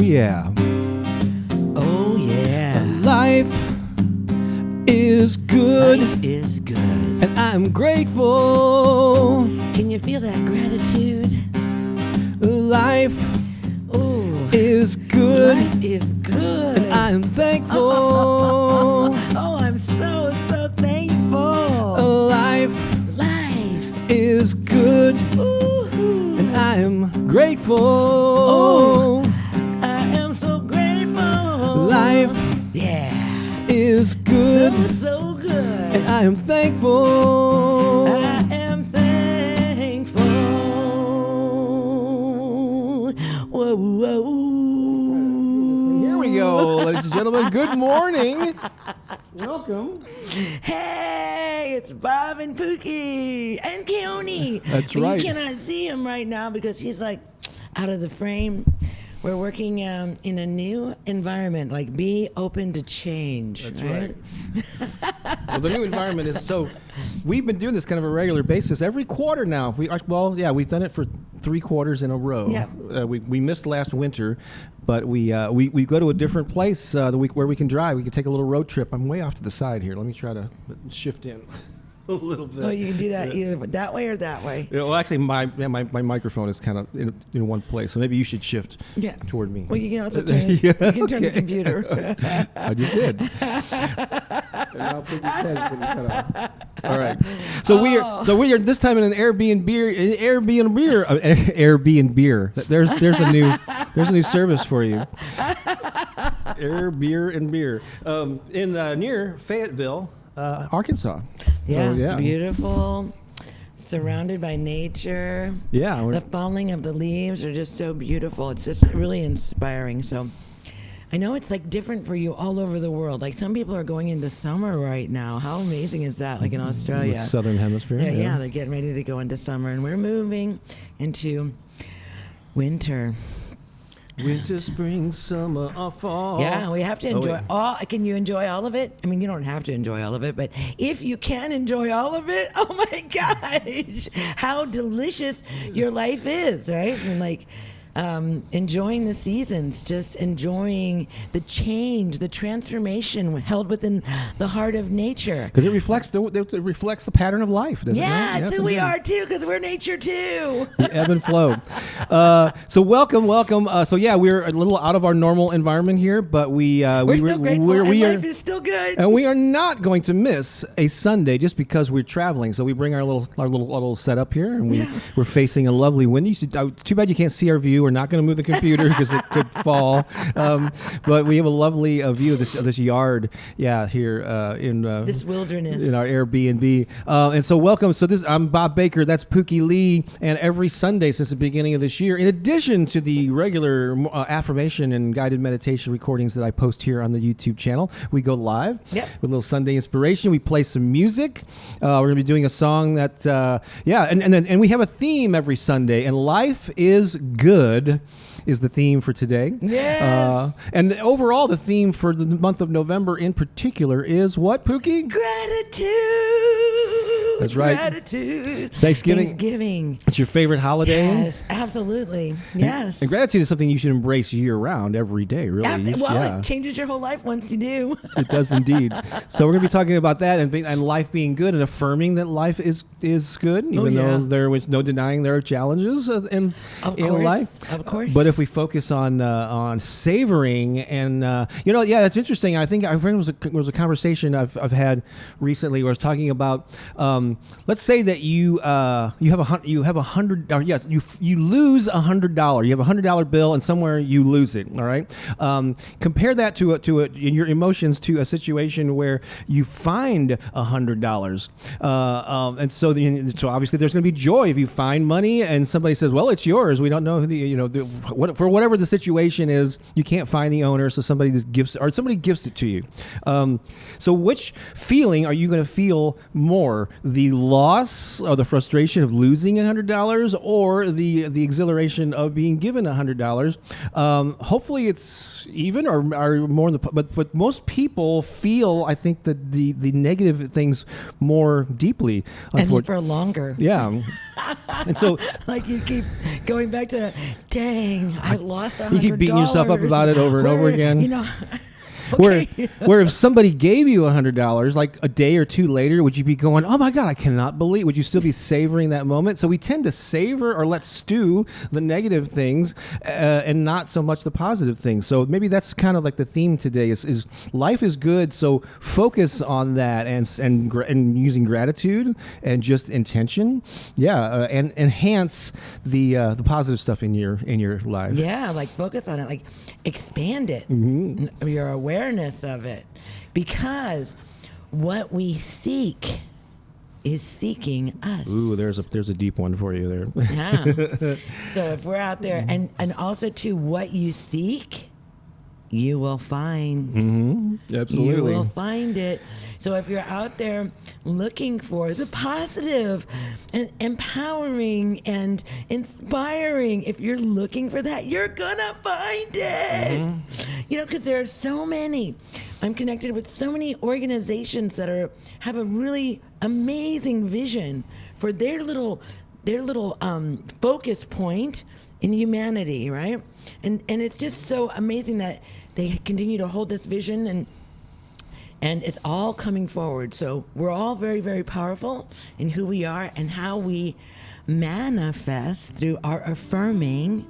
yeah. Oh, yeah. Life is good. Life is good. And I'm grateful. Can you feel that gratitude? Life Oh, is good. life is good. And I'm thankful. Oh, I'm so thankful. Life Life is good. Ooh. And I'm grateful. Oh, I am so grateful. Life is good. So good. And I am thankful. I am thankful. Whoa, whoa. Here we go, ladies and gentlemen. Good morning. Welcome. Hey, it's Bob and Pooki and Keone. That's But right. You cannot see him right now because he's like out of the frame. We're working in a new environment, like be open to change. That's right. Well, the new environment is we've been doing this kind of a regular basis every quarter now. We've done it for 3 quarters in a row. Yeah. We missed last winter, but we go to a different place the week where we can drive. We can take a little road trip. I'm way off to the side here. Let me try to shift in a little bit. Oh, you can do that either that way or that way. Well, actually, my microphone is kind of in one place, so maybe you should shift toward me. Well, you can also turn, you can turn the computer. I just did. And now Pookie's head is getting cut off. All right. So we are this time in an Airbnb. There's a new service for you. Air, beer, and beer. In near Fayetteville, Arkansas. Yeah, it's beautiful. Surrounded by nature. Yeah. The falling of the leaves are just so beautiful. It's just really inspiring. So I know it's like different for you all over the world. Like some people are going into summer right now. How amazing is that? Like in Australia. The Southern Hemisphere. Yeah, they're getting ready to go into summer, and we're moving into winter. Winter, spring, summer, or fall. Yeah, we have to enjoy all. Can you enjoy all of it? I mean, you don't have to enjoy all of it, but if you can enjoy all of it, oh my gosh, how delicious your life is, right? And like enjoying the seasons, just enjoying the change, the transformation held within the heart of nature. Because it reflects the pattern of life, doesn't it? Yeah, it's who we are too, because we're nature too. The ebb and flow. So welcome. So yeah, we're a little out of our normal environment here, but we're still grateful, and life is still good. And we are not going to miss a Sunday just because we're traveling. So we bring our little setup here, and we're facing a lovely wind. Too bad you can't see our view. We're not going to move the computer because it could fall. But we have a lovely view of this yard. Yeah, here in this wilderness in our Airbnb. And so welcome. So I'm Bob Baker. That's Pooki Lee. And every Sunday since the beginning of this year, in addition to the regular affirmation and guided meditation recordings that I post here on the YouTube channel, we go live with a little Sunday inspiration. We play some music. We're going to be doing a song that and we have a theme every Sunday. And life is good is the theme for today. Yes. And overall, the theme for the month of November in particular is what, Pooki? Gratitude. That's right. Gratitude. Thanksgiving. It's your favorite holiday? Yes, absolutely. Yes. And gratitude is something you should embrace year-round, every day, really. It changes your whole life once you do. It does indeed. So we're going to be talking about that and life being good and affirming that life is good, even though there was no denying there are challenges in life. Of course. But if we focus on savoring and it's interesting. I think was a conversation I've had recently where I was talking about. Let's say that you lose $100. You have a $100 bill and somewhere you lose it. All right. Compare that to in your emotions to a situation where you find $100. And so obviously there's going to be joy if you find money and somebody says, well, it's yours. We don't know who for whatever the situation is, you can't find the owner, so somebody gifts it to you. So which feeling are you going to feel more, the loss or the frustration of losing $100 or the exhilaration of being given $100. Hopefully it's even or more in the, but most people feel, I think, that the negative things more deeply. And for longer. Yeah. And so, like, you keep going back to, dang, I lost $100. You keep beating yourself up about it over and over again. You know, okay. Where if somebody gave you $100, like a day or two later, would you be going, oh my God, I cannot believe, would you still be savoring that moment? So we tend to savor or let stew the negative things and not so much the positive things. So maybe that's kind of like the theme today is life is good. So focus on that and using gratitude and just intention. Yeah. And enhance the positive stuff in your life. Yeah. Like focus on it, like expand it, your awareness of it, because what we seek is seeking us. Ooh, there's a deep one for you there. Yeah. So if we're out there, and also too, what you seek, you will find. Mm-hmm. Absolutely. You will find it. So if you're out there looking for the positive and empowering and inspiring, if you're looking for that, you're gonna find it. You know, because there are so many. I'm connected with so many organizations that have a really amazing vision for their little focus point in humanity, right? And it's just so amazing that they continue to hold this vision, and it's all coming forward. So we're all very, very powerful in who we are and how we manifest through our affirming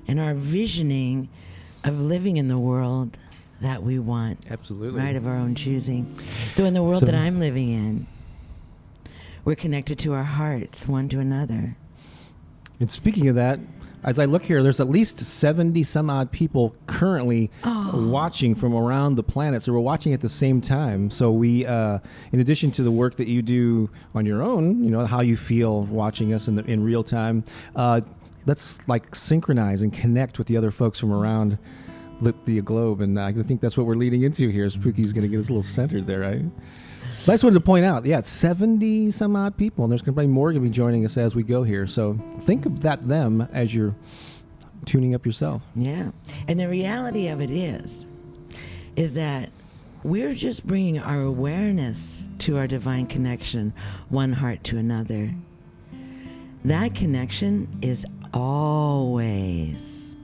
and our visioning of living in the world that we want. Absolutely. Right, of our own choosing. So in the world that I'm living in, we're connected to our hearts, one to another. And speaking of that, as I look here, there's at least 70 some odd people currently watching from around the planet. So we're watching at the same time. So we, in addition to the work that you do on your own, you know, how you feel watching us in real time, let's like synchronize and connect with the other folks from around the globe. And I think that's what we're leading into here. Pooki's going to get us a little centered there, right? But I just wanted to point out, it's 70 some odd people, and there's going to be more going to be joining us as we go here. So think of them as you're tuning up yourself. Yeah. And the reality of it is that we're just bringing our awareness to our divine connection, one heart to another. That connection is always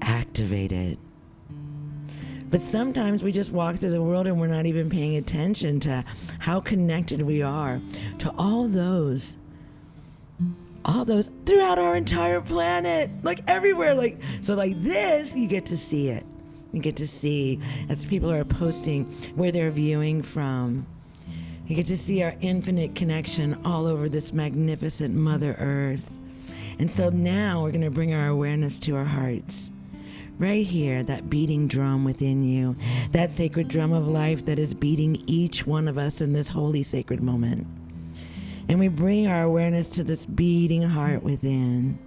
activated. But sometimes we just walk through the world and we're not even paying attention to how connected we are to all those throughout our entire planet, like everywhere. Like, so like this, you get to see it. You get to see as people are posting where they're viewing from. You get to see our infinite connection all over this magnificent Mother Earth. And so now we're going to bring our awareness to our hearts. Right here, that beating drum within you, that sacred drum of life that is beating each one of us in this holy sacred moment. And we bring our awareness to this beating heart within.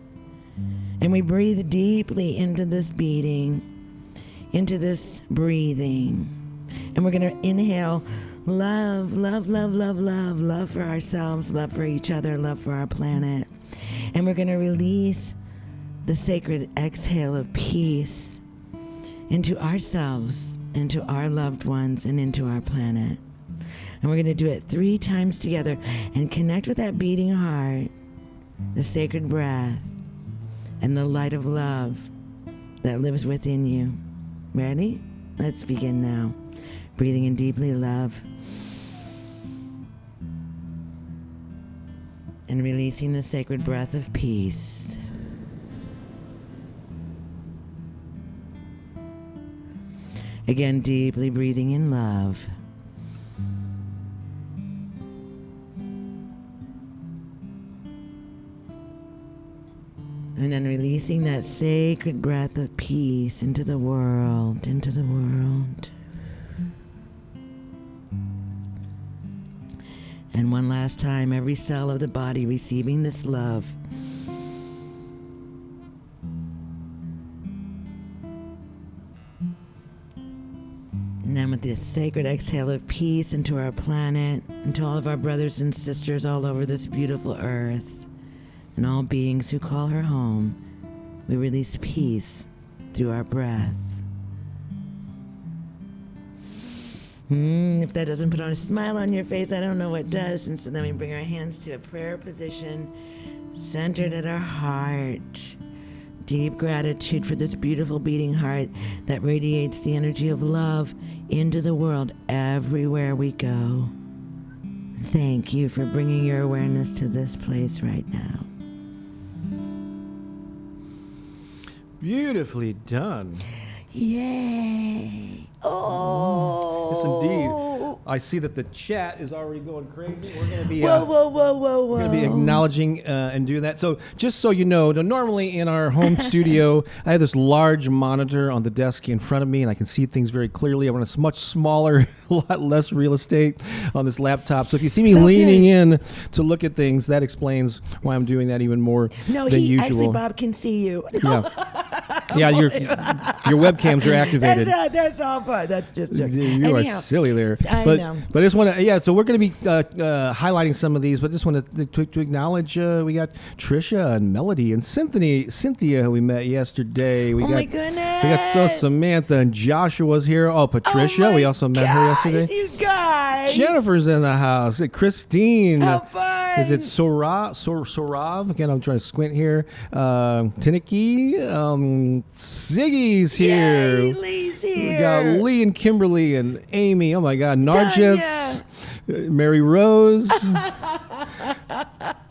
And we breathe deeply into this beating, into this breathing. And we're going to inhale love, love, love, love, love, love for ourselves, love for each other, love for our planet. And we're going to release the sacred exhale of peace into ourselves, into our loved ones, and into our planet. And we're going to do it 3 times together and connect with that beating heart, the sacred breath, and the light of love that lives within you. Ready? Let's begin now. Breathing in deeply, love. And releasing the sacred breath of peace. Again, deeply breathing in love. And then releasing that sacred breath of peace into the world, into the world. And one last time, every cell of the body receiving this love. And then with this sacred exhale of peace into our planet, into all of our brothers and sisters all over this beautiful earth, and all beings who call her home, we release peace through our breath. If that doesn't put on a smile on your face, I don't know what does. And so then we bring our hands to a prayer position, centered at our heart. Deep gratitude for this beautiful beating heart that radiates the energy of love into the world everywhere we go. Thank you for bringing your awareness to this place right now. Beautifully done. Yay. Oh. Yes, indeed. I see that the chat is already going crazy. We're going to be whoa. We're going to be acknowledging and doing that. So just so you know, normally in our home studio, I have this large monitor on the desk in front of me, and I can see things very clearly. I want a much smaller, a lot less real estate on this laptop. So if you see me leaning in to look at things, that explains why I'm doing that even more than usual. Actually, Bob can see you. Yeah, your webcams are activated. That's all part. That's just you are silly there. I know. But I just want to, so we're going to be highlighting some of these, but just want to acknowledge we got Trisha and Melody and Cynthia, who we met yesterday. My goodness. We got Samantha and Joshua's here. Oh, Patricia, we also met her yesterday. You guys. Jennifer's in the house. Christine. How fun. Is it Sorav? Again, I'm trying to squint here. Tiniki. Ziggy's here. Yay, Lee's here. We got Lee and Kimberly and Amy. Oh my God. Nargis. Mary Rose.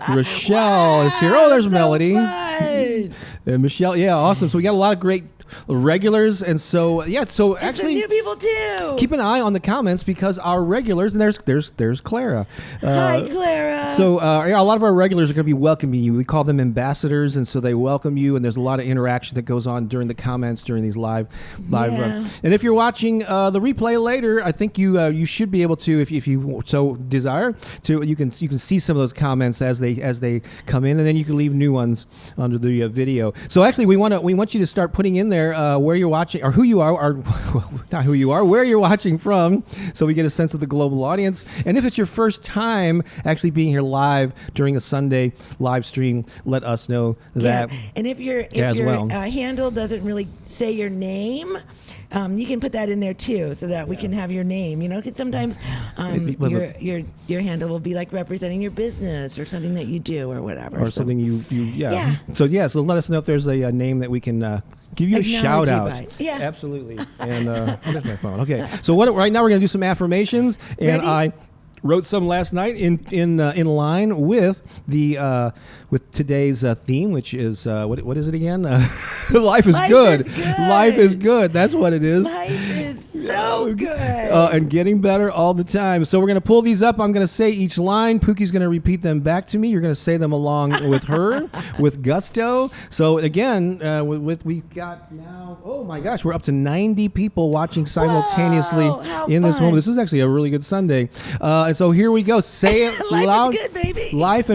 Rochelle is here. Oh, there's so Melody. Fun. And Michelle. Yeah, awesome. So we got a lot of great regulars, and so so actually new people too. Keep an eye on the comments, because our regulars, and there's Clara. Hi, Clara. So a lot of our regulars are going to be welcoming you. We call them ambassadors, and so they welcome you, and there's a lot of interaction that goes on during the comments during these live. And if you're watching the replay later, I think you should be able to, if you so desire, to you can see some of those comments as they come in, and then you can leave new ones under the video. So actually, we want you to start putting in there where you're watching, or who you are, or not who you are, where you're watching from, so we get a sense of the global audience. And if it's your first time actually being here live during a Sunday live stream, let us know that. Yeah. And if your handle doesn't really say your name, you can put that in there too, so that we can have your name. Because sometimes your handle will be like representing your business or something that you do or whatever, or something you. So let us know if there's a name that we can give you a shout out. Yeah, absolutely. And there's my phone. Okay, so right now we're gonna do some affirmations, and Ready? I wrote some last night in line with the with today's theme, which is what is it again? Life is good. Life is good. That's what it is. Life is so good. And getting better all the time. So we're going to pull these up. I'm going to say each line. Pookie's going to repeat them back to me. You're going to say them along with her with gusto. So again, we got now, oh my gosh, we're up to 90 people watching simultaneously in this moment. This is actually a really good Sunday. And so here we go. Say it loud. Life is good, baby. Loud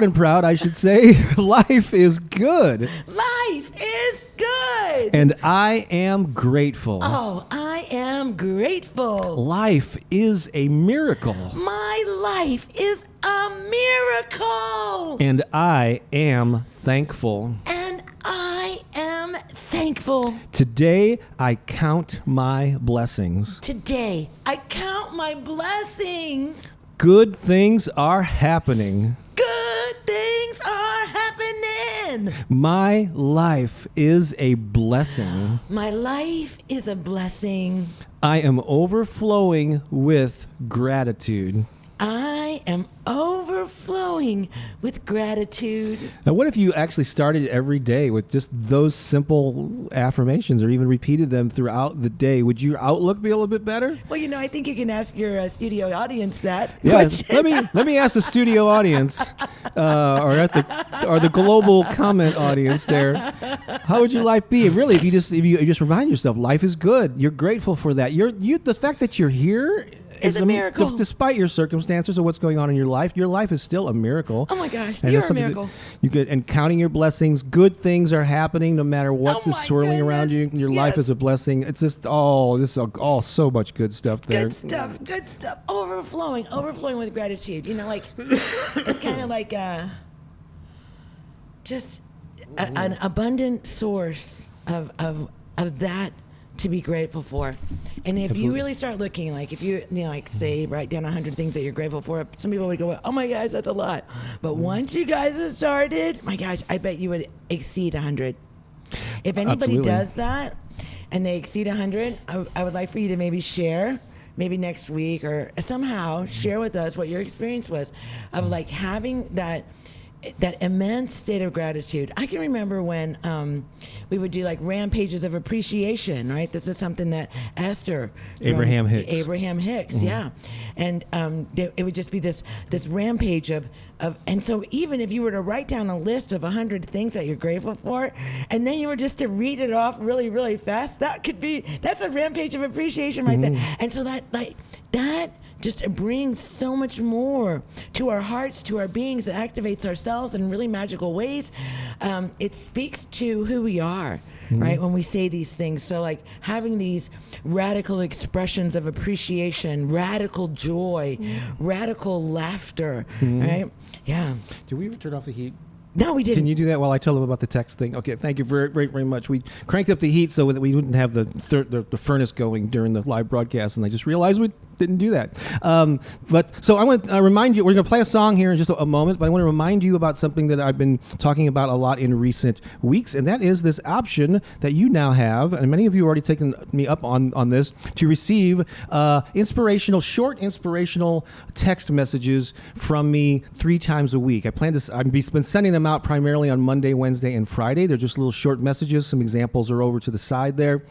and proud, I should say. Life is good. Life is good. And I am grateful. Oh, I am grateful. Life is a miracle. My life is a miracle. And I am thankful. And I am thankful. Today, I count my blessings. Today, I count my blessings. Good things are happening. Good things are happening. My life is a blessing. My life is a blessing. I am overflowing with gratitude. I am overflowing with gratitude. Now, what if you actually started every day with just those simple affirmations, or even repeated them throughout the day? Would your outlook be a little bit better? Well, I think you can ask your studio audience that. Yeah, let me ask the studio audience, or the global comment audience there. How would your life be? Really, if you just remind yourself, life is good. You're grateful for that. The fact that you're here is a miracle. Despite your circumstances or what's going on in your life is still a miracle. Oh my gosh, and you're a miracle. You could, and counting your blessings, good things are happening no matter what's swirling around you. Your life is a blessing. It's just this is all so much good stuff there. Good stuff. Overflowing with gratitude. Like it's kind of like just an abundant source of that to be grateful for. And if you really start looking, like if you like say write down 100 things that you're grateful for, some people would go, oh my gosh, that's a lot. But once you guys have started, my gosh, I bet you would exceed 100. If anybody does that and they exceed 100, I would like for you to maybe share, maybe next week or somehow share with us what your experience was of like having that immense state of gratitude. I can remember when we would do like rampages of appreciation, right? This is something that Esther Abraham Hicks, mm-hmm. Yeah, and it would just be this rampage of, and so even if you were to write down a list of 100 things that you're grateful for, and then you were just to read it off really, really fast, that's a rampage of appreciation right mm-hmm. there. And so that just brings so much more to our hearts, to our beings. It activates our cells in really magical ways. It speaks to who we are, mm-hmm. right, when we say these things. So like having these radical expressions of appreciation, radical joy, mm-hmm. radical laughter, mm-hmm. right? Yeah. Did we ever turn off the heat? No, we didn't. Can you do that while I tell them about the text thing? Okay, thank you very, very, very much. We cranked up the heat so that we wouldn't have the furnace going during the live broadcast, and I just realized we didn't do that. But so I want to remind you, we're going to play a song here in just a moment, but I want to remind you about something that I've been talking about a lot in recent weeks, and that is this option that you now have, and many of you have already taken me up on this, to receive short inspirational text messages from me 3 times a week. I've been sending them out primarily on Monday, Wednesday, and Friday. They're just little short messages. Some examples are over to the side there.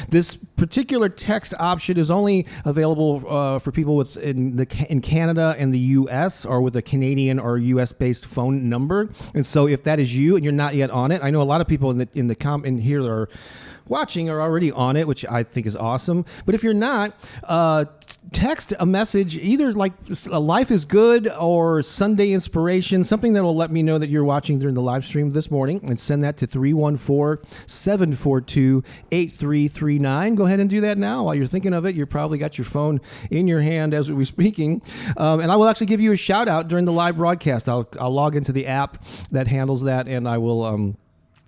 This particular text option is only available for people in Canada and the U.S. or with a Canadian or U.S.-based phone number. And so, if that is you and you're not yet on it, I know a lot of people in here that are watching are already on it, which I think is awesome. But if you're not, text a message, either like life is good or Sunday inspiration, something that will let me know that you're watching during the live stream this morning, and send that to 314-742-8339. Go ahead and do that now. While you're thinking of it, you probably got your phone in your hand as we're speaking. And I will actually give you a shout out during the live broadcast. I'll log into the app that handles that, and I will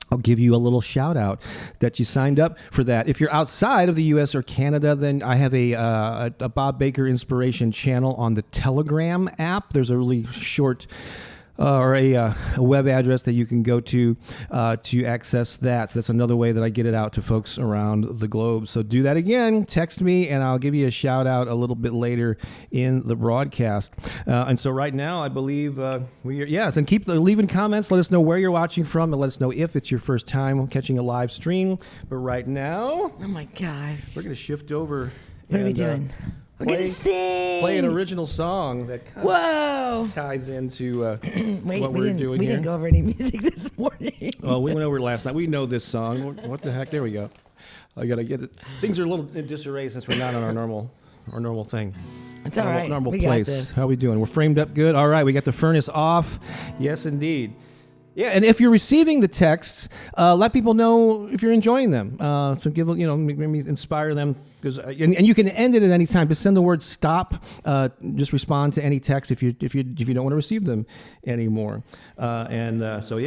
I'll give you a little shout out that you signed up for that. If you're outside of the U.S. or Canada, then I have a Bob Baker Inspiration channel on the Telegram app. There's a really short or a web address that you can go to access that. So that's another way that I get it out to folks around the globe. So do that again. Text me, and I'll give you a shout out a little bit later in the broadcast. And so right now, I believe and keep leaving comments. Let us know where you're watching from, and let us know if it's your first time catching a live stream. But right now, oh my gosh, we're going to shift over. What are we doing? We're going to sing. Play an original song that kind of ties into what we're doing here. We didn't go over any music this morning. Well, we went over it last night. We know this song. What the heck? There we go. I got to get it. Things are a little in disarray since we're not on our normal thing. It's all right. Normal we place. Got this. How are we doing? We're framed up good? All right. We got the furnace off. Yes, indeed. Yeah, and if you're receiving the texts, let people know if you're enjoying them. So give maybe inspire them, because and you can end it at any time. Just send the word stop. Just respond to any text if you don't want to receive them anymore. So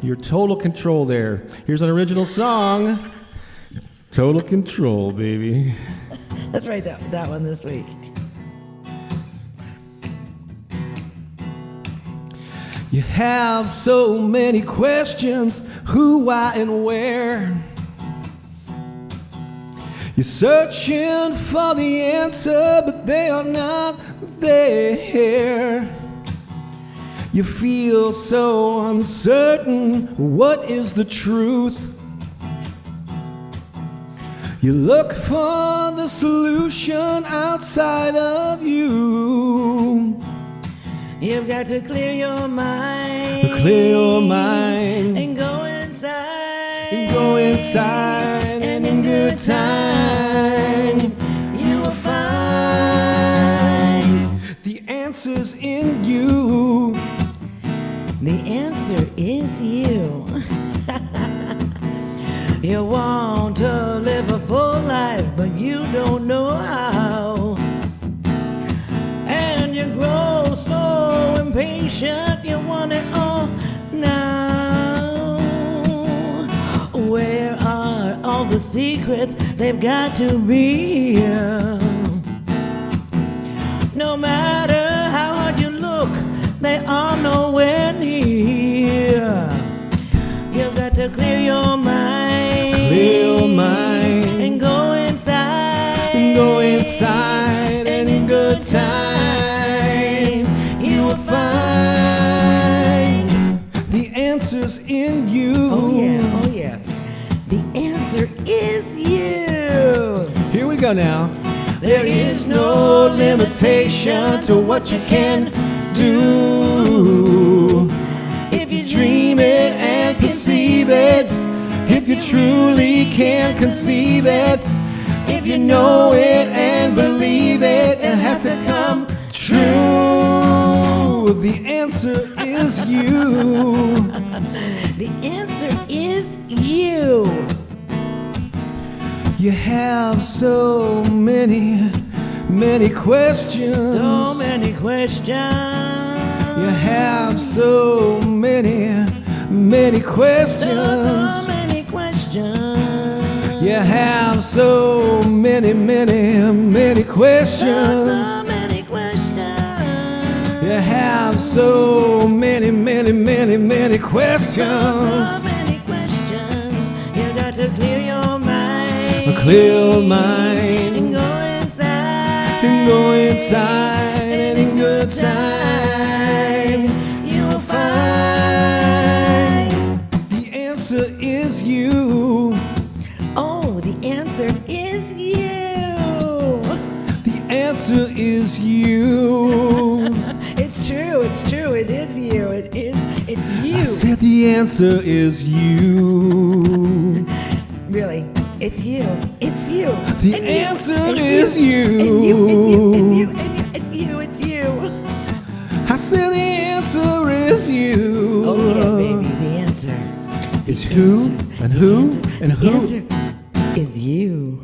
your total control there. Here's an original song. Total control, baby. Let's write that one this week. You have so many questions, who, why, and where. You're searching for the answer, but they are not there. You feel so uncertain, what is the truth? You look for the solution outside of you. You've got to clear your mind. And go inside. And in good time you will find answer's in you. The answer is you. You want to live a full life, but you don't know how. And you grow so impatient, you want it all now. Where are all the secrets? They've got to be here. No matter how hard you look, they are nowhere near. You've got to clear your mind. Clear your mind. And go inside. Go inside, and in good time, you will find the answer's in you. Oh yeah, oh yeah. The answer is you. Here we go now. There is no limitation to what you can do. If you Dream it and perceive it. If you truly can conceive it. If you know it and believe it, it has to come true. The answer is you. The answer is you. You have so many questions. So many questions. You have so many questions. So many questions. You have so many questions. So many questions. You have so many questions. So many questions. You got to clear your mind. Clear your mind. And go inside. And go inside, and in good time, you will find the answer is you. Oh, the answer is you. The answer is you. It's true. It's true. It is you. It's you. I said the answer is you. Really, it's you. It's you. The And answer you, is and you. It's you. It's you. I said the answer is you. Oh yeah, baby. The answer. It's who and who and The who. answer is you.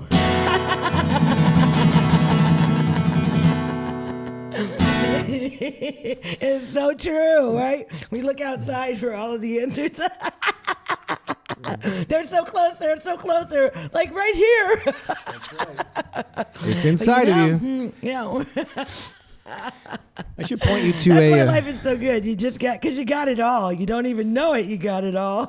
It's so true, right? We look outside for all of the answers. They're so close. They're so close. They're like right here. That's right. It's inside of you. Yeah. I should point you to That's why a. life is so good. You just got, because you got it all. You don't even know it. You got it all.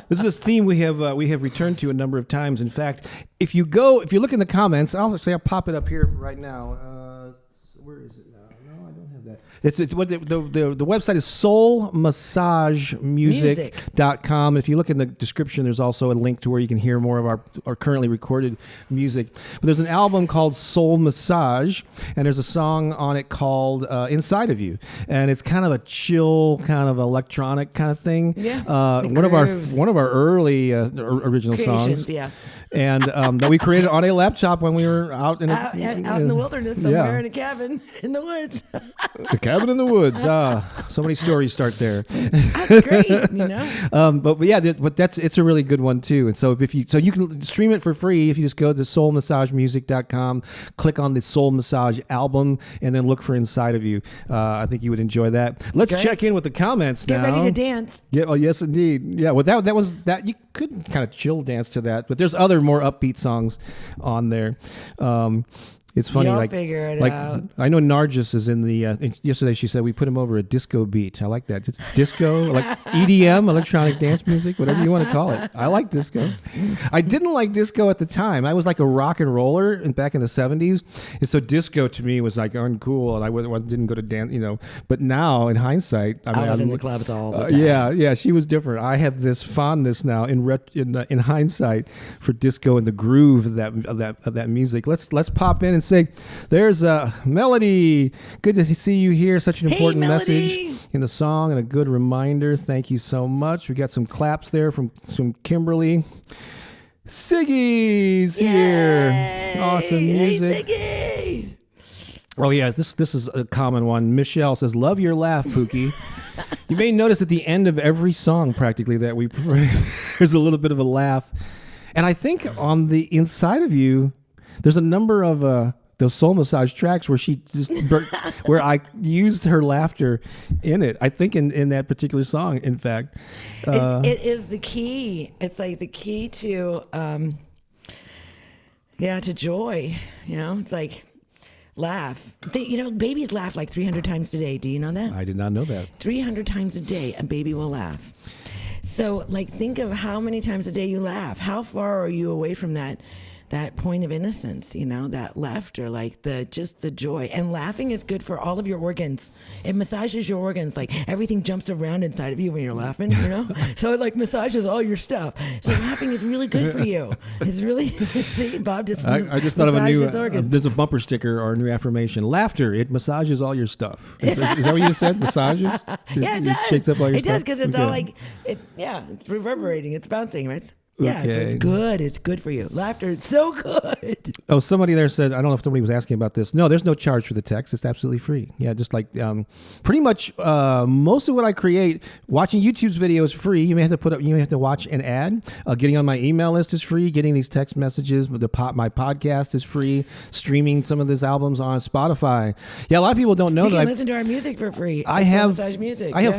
This is a theme we have returned to a number of times. In fact, if you look in the comments, I'll pop it up here right now. Where is it now? No, I don't have that. It's what the website is soulmassagemusic.com. If you look in the description, there's also a link to where you can hear more of our currently recorded music. But there's an album called Soul Massage, and there's a song on it called Inside of You, and it's kind of a chill, kind of electronic kind of thing. Yeah, one of our early original Creations, songs. yeah. And that we created on a laptop when we were out in the wilderness somewhere in a cabin in the woods. The cabin in the woods. So many stories start there. That's great, you know. But yeah, it's a really good one too. And so you can stream it for free if you just go to soulmassagemusic.com, click on the Soul Massage album, and then look for Inside of You. I think you would enjoy that. Let's check in with the comments now. Get ready to dance. Yeah. Oh, yes, indeed. Yeah. Well, that was that. You could kind of chill dance to that, but there's other more upbeat songs on there. It's funny, You'll figure it out. I know Nargis is in the. Yesterday she said we put him over a disco beat. I like that. It's disco, like EDM, electronic dance music, whatever you want to call it. I like disco. I didn't like disco at the time. I was like a rock and roller back in the '70s, and so disco to me was like uncool, and I didn't go to dance, you know. But now, in hindsight, I was in the clubs all the time. Yeah, she was different. I have this fondness now in hindsight for disco and the groove of that music. Let's pop in and say, there's a Melody. Good to see you here. Such an important message in the song and a good reminder. Thank you so much. We got some claps there from Kimberly. Siggy's here. Awesome music. Hey, Siggy. Oh yeah, this is a common one. Michelle says, "Love your laugh, Pookie." You may notice at the end of every song, practically, that we there's a little bit of a laugh, and I think on the inside of you, there's a number of those soul massage tracks where she just where I used her laughter in it. I think in that particular song, in fact, it is the key. It's like the key to to joy. It's like laugh. Babies laugh like 300 times a day. Do you know that? I did not know that. 300 times a day, a baby will laugh. So, think of how many times a day you laugh. How far are you away from that point of innocence, that laughter, just the joy. And laughing is good for all of your organs. It massages your organs. Everything jumps around inside of you when you're laughing, So it massages all your stuff. So laughing is really good for you. It's really, see, Bob just I just thought of a new, there's a bumper sticker or a new affirmation. Laughter, it massages all your stuff. Is that what you said? Massages? Yeah, it does. It shakes up all your stuff? It does, because it's all it's reverberating, it's bouncing, right? Yeah, Okay. so it's good. It's good for you. Laughter, it's so good. Oh, somebody there said, I don't know if somebody was asking about this. No, there's no charge for the text. It's absolutely free. Yeah, just pretty much most of what I create, watching YouTube's video is free. You may have to watch an ad. Getting on my email list is free. Getting these text messages, my podcast is free. Streaming some of these albums on Spotify. Yeah, a lot of people don't know you that. You can listen to our music for free. I have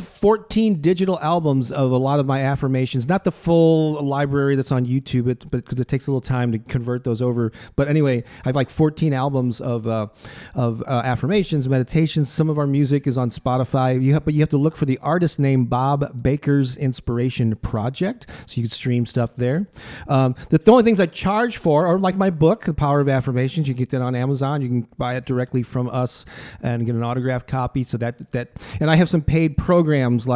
14 digital albums of a lot of my affirmations. Not the full library that's on YouTube, but because it takes a little time to convert those over. But anyway, I have 14 albums of affirmations, meditations. Some of our music is on Spotify. But you have to look for the artist name Bob Baker's Inspiration Project, so you can stream stuff there. The only things I charge for are my book, The Power of Affirmations. You can get that on Amazon. You can buy it directly from us and get an autographed copy. So that and I have some paid programs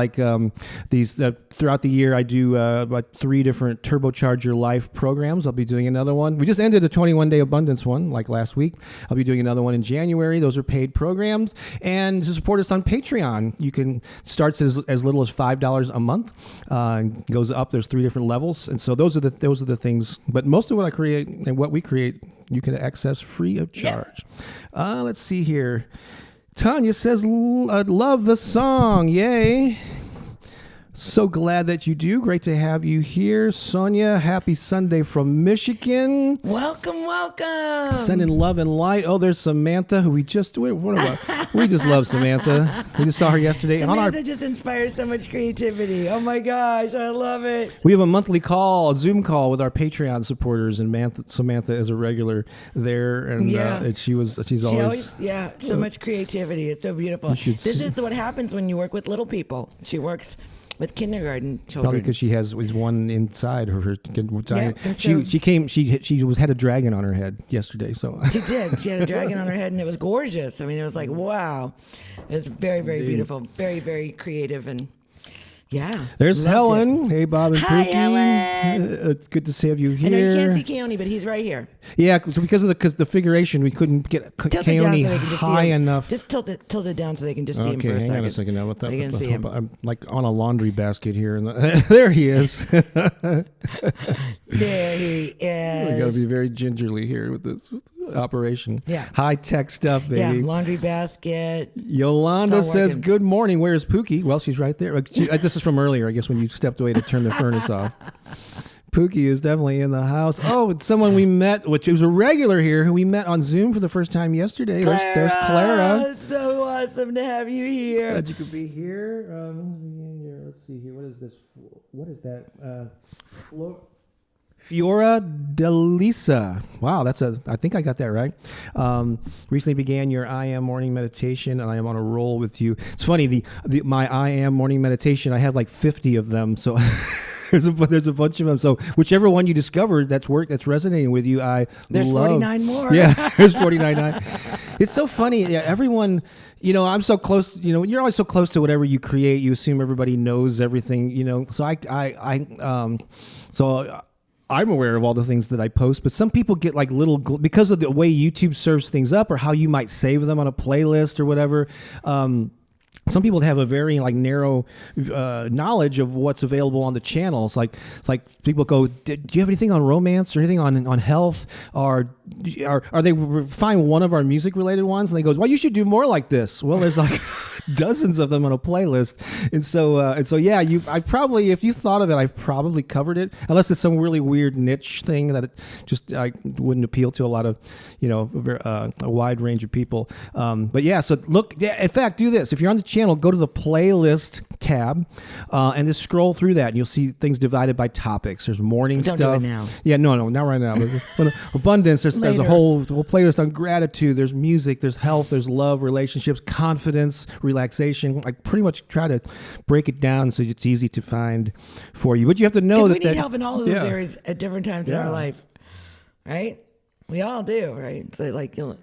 these throughout the year. I do about 3 different Turbocharge Your Life programs. I'll be doing another one. We just ended a 21-day abundance one last week. I'll be doing another one in January. Those are paid programs. And to support us on Patreon, you can start as little as $5 a month. Goes up. There's 3 different levels. And so those are the things. But most of what I create and what we create, you can access free of charge. Yeah. Let's see here. Tanya says, love the song. Yay. So glad that you do. Great to have you here. Sonia, happy Sunday from Michigan. Welcome. Sending love and light. Oh, there's Samantha, who we just love Samantha. We just saw her yesterday. Samantha just inspires so much creativity. Oh my gosh, I love it. We have a monthly call, a Zoom call with our Patreon supporters, and Samantha is a regular there. And she's always so much creativity. It's so beautiful. This is what happens when you work with little people. She works with kindergarten children. Probably because she has one inside her. She had a dragon on her head yesterday. So she did. She had a dragon on her head, and it was gorgeous. I mean, it was like, wow. It was very, very beautiful. Very, very creative, and yeah. There's Helen. Hey, Bob and Hi, Pookie. Helen. Good to have you here. I know you can't see Keone, but he's right here. Yeah, because of the figuration, we couldn't get Keone high enough. Just tilt it down so they can just see him for a second. Okay, hang on a second now. They can see him. I'm on a laundry basket here, and there he is. There he is. We got to be very gingerly here with this operation. Yeah. High-tech stuff, baby. Yeah, laundry basket. Yolanda says, good morning. Where's Pookie? Well, she's right there. This is from earlier, I guess, when you stepped away to turn the furnace off. Pookie is definitely in the house. Oh, it's someone we met, which was a regular here, who we met on Zoom for the first time yesterday. There's Clara. It's so awesome to have you here. Glad you could be here. Let's see here. What is this? What is that? Fiora Delisa. Wow, I think I got that right. Recently began your I Am morning meditation, and I am on a roll with you. It's funny, my I Am morning meditation, I have 50 of them, so there's a bunch of them. So whichever one you discovered that's resonating with you, there's love. 49 more. Yeah, there's 49. It's so funny. Yeah, everyone, I'm so close, you're always so close to whatever you create. You assume everybody knows everything, so I'm aware of all the things that I post, but some people get little, because of the way YouTube serves things up or how you might save them on a playlist or whatever. some people have a very like narrow knowledge of what's available on the channels. Like people go, do you have anything on romance or anything on health? Or are they find one of our music related ones and they go, well, you should do more like this. Well, there's like dozens of them on a playlist, and so yeah, I probably, if you thought of it, I've probably covered it, unless it's some really weird niche thing that it just wouldn't appeal to a lot of, a wide range of people. But yeah, so look, in fact, do this. If you're on the channel, go to the playlist tab and just scroll through that, and you'll see things divided by topics. There's morning Don't stuff. do it now. Yeah, no, not right now. There's abundance. There's a whole playlist on gratitude. There's music. There's health. There's love, relationships, confidence, relaxation. I pretty much try to break it down so it's easy to find for you. But you have to know that we need help in all of those areas at different times in Yeah. our life, right? We all do, right? So like, this will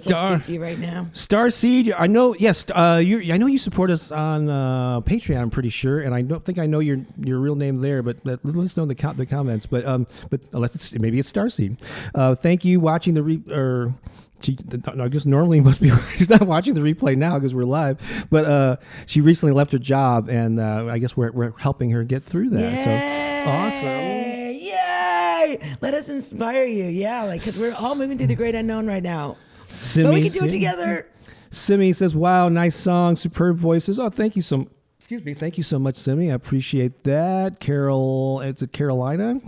speak to you right now. Starseed, I know. Yes, I know you support us on Patreon. I'm pretty sure, and I don't think I know your real name there. But let us know in the comments. But unless maybe it's Starseed. Thank you watching I guess normally must be she's not watching the replay now because we're live, but she recently left her job, and I guess we're helping her get through that. Yay! So awesome. Yay! Let us inspire you. Yeah, like, because we're all moving through the great unknown right now. Simi, but we can do it together. Simi says, wow, nice song, superb voices. Oh, thank you Thank you so much, Simi. I appreciate that. Carolina?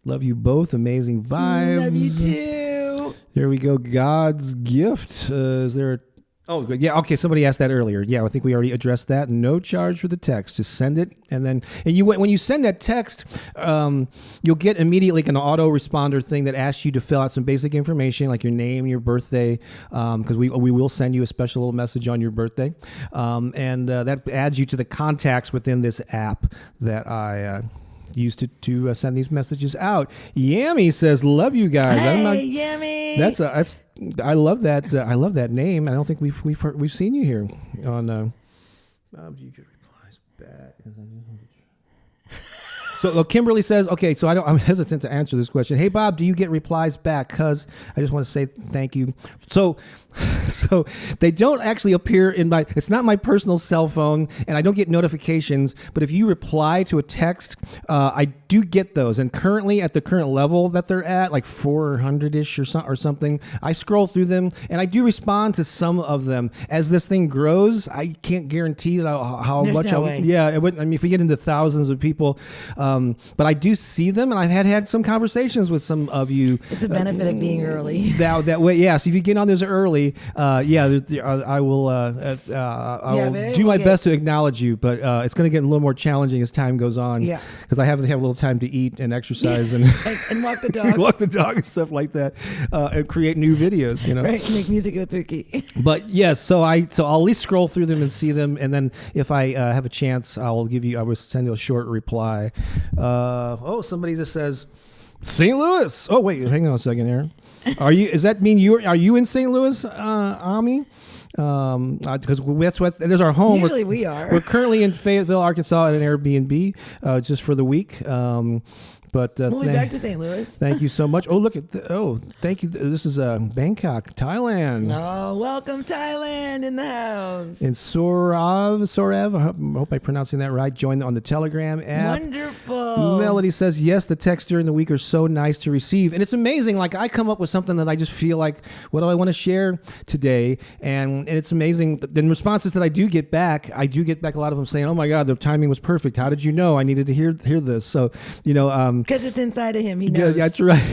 Love you both. Amazing vibes. Love you too. Here we go. God's gift. Is there a... Oh, good. Yeah. Okay. Somebody asked that earlier. Yeah, I think we already addressed that. No charge for the text. Just send it, and when you send that text, you'll get immediately an auto-responder thing that asks you to fill out some basic information like your name, your birthday, because we will send you a special little message on your birthday, and that adds you to the contacts within this app that I used to send these messages out. Yammy says, "Love you guys." Hey, Yammy. I love that. I love that name. I don't think we've seen you here on. Bob, you could replies back. So Kimberly says, okay, so I'm hesitant to answer this question. Hey, Bob, do you get replies back? Because I just want to say thank you. So they don't actually appear it's not my personal cell phone, and I don't get notifications, but if you reply to a text, I do get those. And currently, at the current level that they're at, like 400-ish or something, I scroll through them, and I do respond to some of them. As this thing grows, I can't guarantee that how There's much no way. Yeah, if we get into thousands of people, but I do see them, and I've had some conversations with some of you. It's the benefit of being early. That way, yeah. So if you get on this early, I will do my best to acknowledge you, but it's going to get a little more challenging as time goes on. Yeah, because I have to have a little time to eat and exercise and walk the dog, walk the dog and stuff like that, and create new videos. Right, make music with Pooki. But yes, so I'll at least scroll through them and see them, and then if I have a chance, I will send you a short reply. Somebody just says St. Louis. Oh wait, hang on a second here. Does that mean are you in St. Louis, Ami? Because there's our home. Usually we are. We're currently in Fayetteville, Arkansas, at an Airbnb, just for the week. But we'll be back to St. Louis. Thank you so much. Oh, look at thank you. This is Bangkok, Thailand. Oh, welcome Thailand in the house. And Sorav, I hope I'm pronouncing that right. Join on the Telegram app. Wonderful. Melody says, yes, the texts during the week are so nice to receive. And it's amazing. Like, I come up with something that I just feel like, what do I want to share today? And it's amazing. The responses that I do get back a lot of them saying, oh my God, the timing was perfect. How did you know I needed to hear this? So, because it's inside of him. He knows. Yeah, that's right.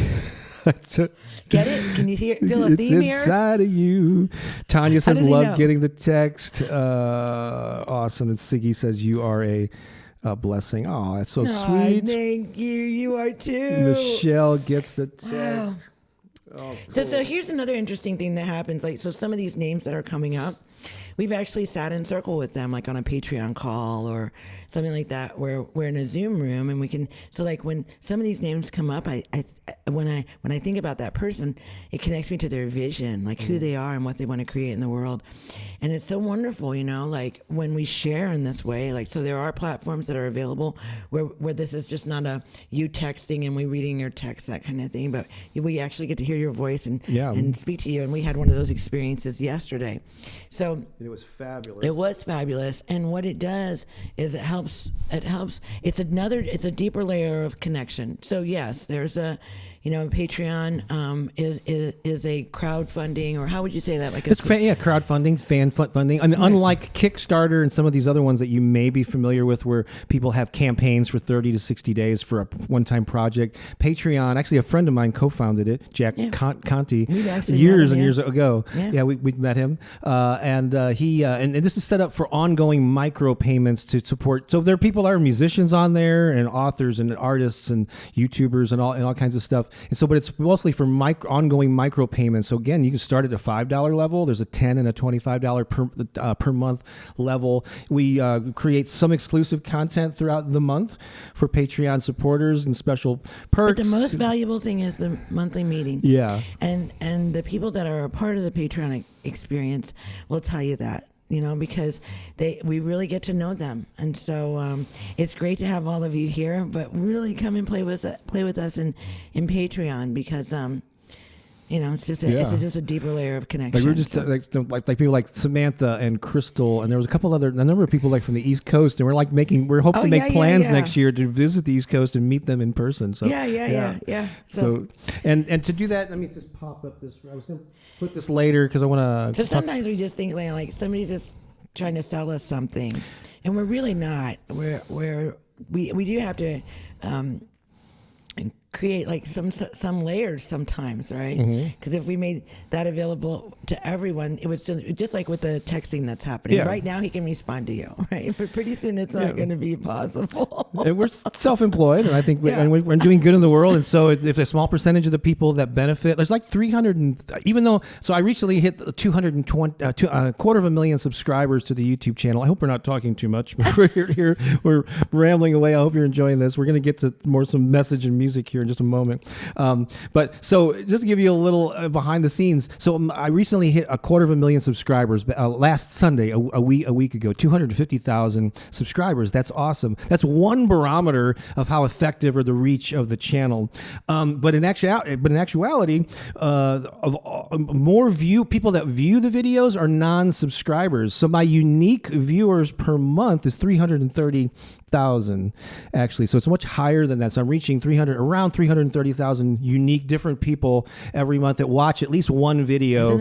Get it? Can you feel a theme here? It's inside of you. Tanya says, love getting the text. Awesome. And Siggy says, you are a blessing. Oh, that's so sweet. Thank you. You are too. Michelle gets the text. Wow. Oh, cool. So here's another interesting thing that happens. Like, so some of these names that are coming up, we've actually sat in circle with them, like on a Patreon call or something like that, where we're in a Zoom room and we can. So like when some of these names come up, when I think about that person, it connects me to their vision, like who they are and what they want to create in the world, and it's so wonderful, like when we share in this way. Like, so there are platforms that are available where this is just not a you texting and we reading your text, that kind of thing, but we actually get to hear your voice and speak to you. And we had one of those experiences yesterday. So it was fabulous. It was fabulous. And what it does is it helps. It's a deeper layer of connection. So yes, there's Patreon is a crowdfunding, or how would you say that? Like crowdfunding, fan funding. I mean, unlike Kickstarter and some of these other ones that you may be familiar with, where people have campaigns for 30 to 60 days for a one-time project. Patreon, actually, a friend of mine co-founded it, Jack Conti, years and years ago. Yeah, we met him, and this is set up for ongoing micropayments to support. So there are people that are musicians on there, and authors, and artists, and YouTubers, and all kinds of stuff. And so, but it's mostly for ongoing micropayments. So again, you can start at a $5 level. There's a $10 and a $25 per month level. We create some exclusive content throughout the month for Patreon supporters and special perks. But the most valuable thing is the monthly meeting. Yeah. And the people that are a part of the Patreon experience will tell you that. Because we really get to know them, and so it's great to have all of you here. But really, come and play with us in Patreon, because it's just a deeper layer of connection. Like we're just like people like Samantha and Crystal, and there was a number of people like from the East Coast, and we're hoping to make plans next year to visit the East Coast and meet them in person. So yeah. So and to do that, let me just pop up this. I was going to put this later because I want to. So sometimes we just think like somebody's just trying to sell us something, and we're really not. We do have to create like some layers sometimes, right? Because if we made that available to everyone, it would still, just like with the texting that's happening right now, he can respond to you, right? But pretty soon it's not going to be possible. And we're self-employed, and I think we're doing good in the world. And so if a small percentage of the people that benefit, there's like 300, so I recently hit 220, a 250,000 subscribers to the YouTube channel. I hope we're not talking too much. We're rambling away. I hope you're enjoying this. We're going to get to some message and music here in just a moment. But so just to give you a little behind the scenes. So I recently hit 250,000 subscribers last Sunday, a week ago, 250,000 subscribers. That's awesome. That's one barometer of how effective or the reach of the channel. But in actuality, more people that view the videos are non-subscribers. So my unique viewers per month is 330,000 actually. So it's much higher than that. So I'm reaching around 330,000 unique different people every month that watch at least one video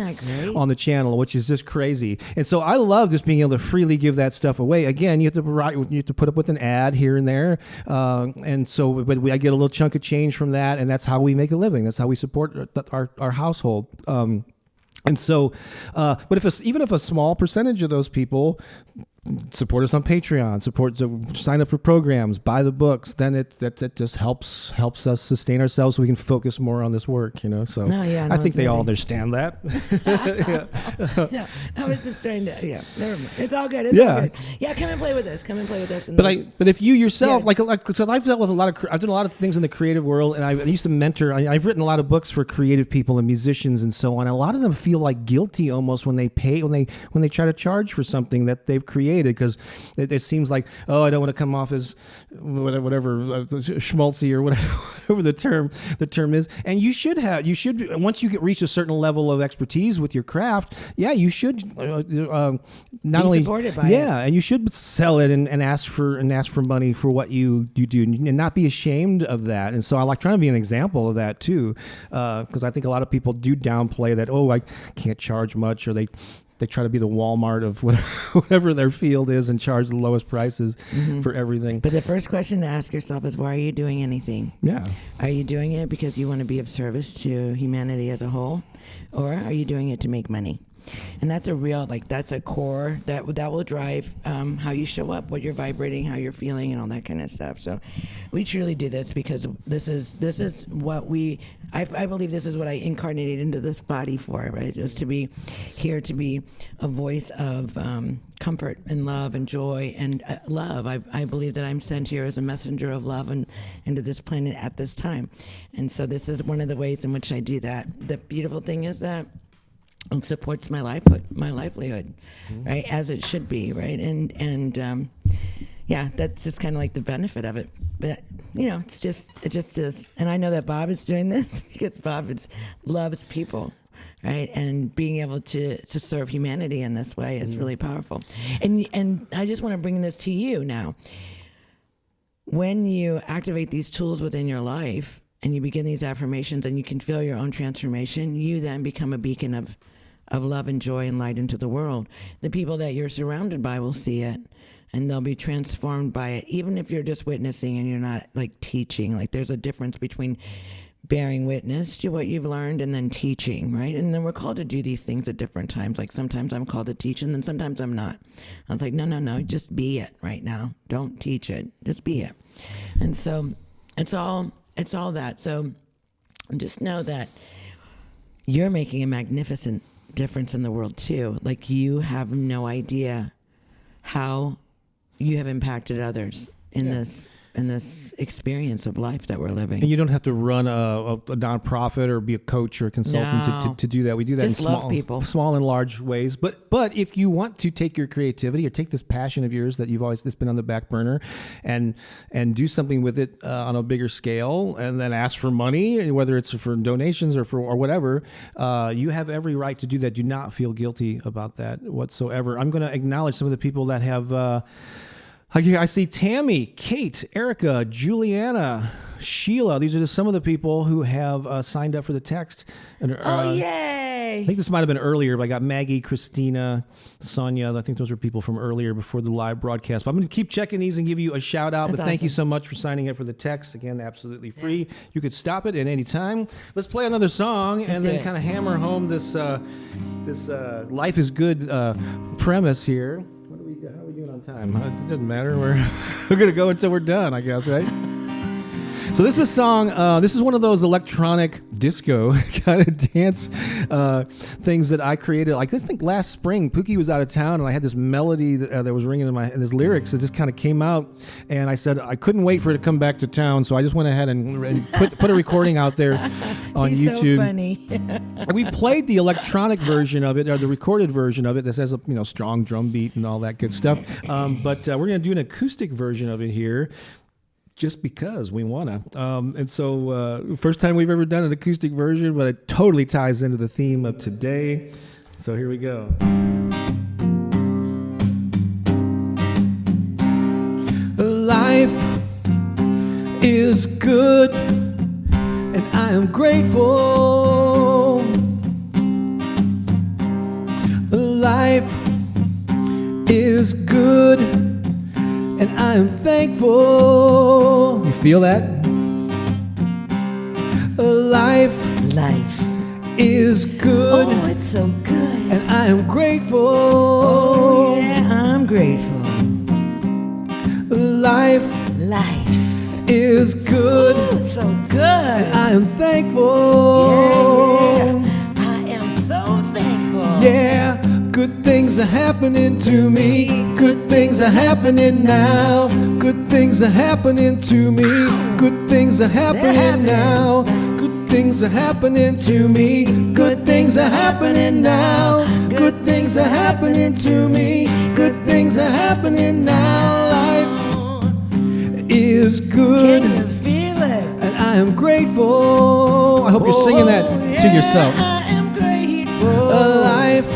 on the channel, which is just crazy. And so I love just being able to freely give that stuff away. Again, you have to put up with an ad here and there. And so, I get a little chunk of change from that, and that's how we make a living. That's how we support our household. And so, but even if a small percentage of those people support us on Patreon, sign up for programs, buy the books, then it just helps us sustain ourselves so we can focus more on this work, So I think they all understand that. Yeah, I was just trying to, never mind. It's all good. All good. Yeah, come and play with us. But if you yourself, so I've dealt with I've done a lot of things in the creative world, and I used to mentor, I've written a lot of books for creative people and musicians and so on. And a lot of them feel like guilty almost when they try to charge for something that they've created, because it seems like, I don't want to come off as whatever schmaltzy or whatever the term is. And you should once you reach a certain level of expertise with your craft, you should not only supported by it. And you should sell it and ask for money for what you do, and not be ashamed of that. And so I like trying to be an example of that too, because I think a lot of people do downplay that. I can't charge much, or they try to be the Walmart of whatever their field is and charge the lowest prices for everything. But the first question to ask yourself is, why are you doing anything? Yeah. Are you doing it because you want to be of service to humanity as a whole? Or are you doing it to make money? And that's a real, like, that's a core that will drive how you show up, what you're vibrating, how you're feeling, and all that kind of stuff. So we truly do this because this is what I believe this is what I incarnated into this body for, right? Just to be here, to be a voice of comfort and love and joy and love. I believe that I'm sent here as a messenger of love and into this planet at this time. And so this is one of the ways in which I do that. The beautiful thing is that it supports my livelihood, right, as it should be, right? And yeah, that's just kind of like the benefit of it. But it just is. And I know that Bob is doing this because Bob loves people, right? And being able to serve humanity in this way is really powerful. And I just want to bring this to you now. When you activate these tools within your life and you begin these affirmations and you can feel your own transformation, you then become a beacon of love and joy and light into the world. The people that you're surrounded by will see it and they'll be transformed by it, even if you're just witnessing and you're not like teaching. Like there's a difference between bearing witness to what you've learned and then teaching, right? And then we're called to do these things at different times. Like sometimes I'm called to teach and then sometimes I'm not. I was like, no, just be it right now. Don't teach it, just be it. And so it's all that. So just know that you're making a magnificent difference in the world too. Like you have no idea how you have impacted others in this experience of life that we're living. And you don't have to run a nonprofit or be a coach or a consultant to do that. We do that Just in small and large ways. But if you want to take your creativity or take this passion of yours that that's been on the back burner and do something with it on a bigger scale and then ask for money, whether it's for donations or whatever, you have every right to do that. Do not feel guilty about that whatsoever. I'm going to acknowledge some of the people that have I see Tammy, Kate, Erica, Juliana, Sheila. These are just some of the people who have signed up for the text. And, yay! I think this might have been earlier, but I got Maggie, Christina, Sonia. I think those were people from earlier before the live broadcast. But I'm going to keep checking these and give you a shout out. But thank you so much for signing up for the text. Again, absolutely free. Yeah. You could stop it at any time. Let's play another song and then kind of hammer home this life is good premise here. How are we doing on time? It doesn't matter. We're going to go until we're done, I guess, right? So this is a song, this is one of those electronic disco kind of dance things that I created. Like I think last spring, Pooki was out of town and I had this melody that was ringing in this lyrics that just kind of came out. And I said I couldn't wait for it to come back to town. So I just went ahead and put a recording out there on He's YouTube. So funny. We played the electronic version of it, or the recorded version of it that has a strong drum beat and all that good stuff. But we're going to do an acoustic version of it here. Just because we want to. And so first time we've ever done an acoustic version, but it totally ties into the theme of today. So here we go. Life is good and I am grateful. Life is good and I am thankful. You feel that? Life is good. Oh, it's so good. And I am grateful. Oh, yeah, I'm grateful. Life is good. Oh, it's so good. And I am thankful. Yeah. I am so thankful. Yeah. Good things are happening to me. Good things are happening now. Good things are happening to me. Good things are happening now. Good things are happening to me. Good things are happening now. Good things are happening to me. Good things are happening now. Life is good. Can you feel it? And I am grateful. I hope you're singing that to yourself. I am grateful. Life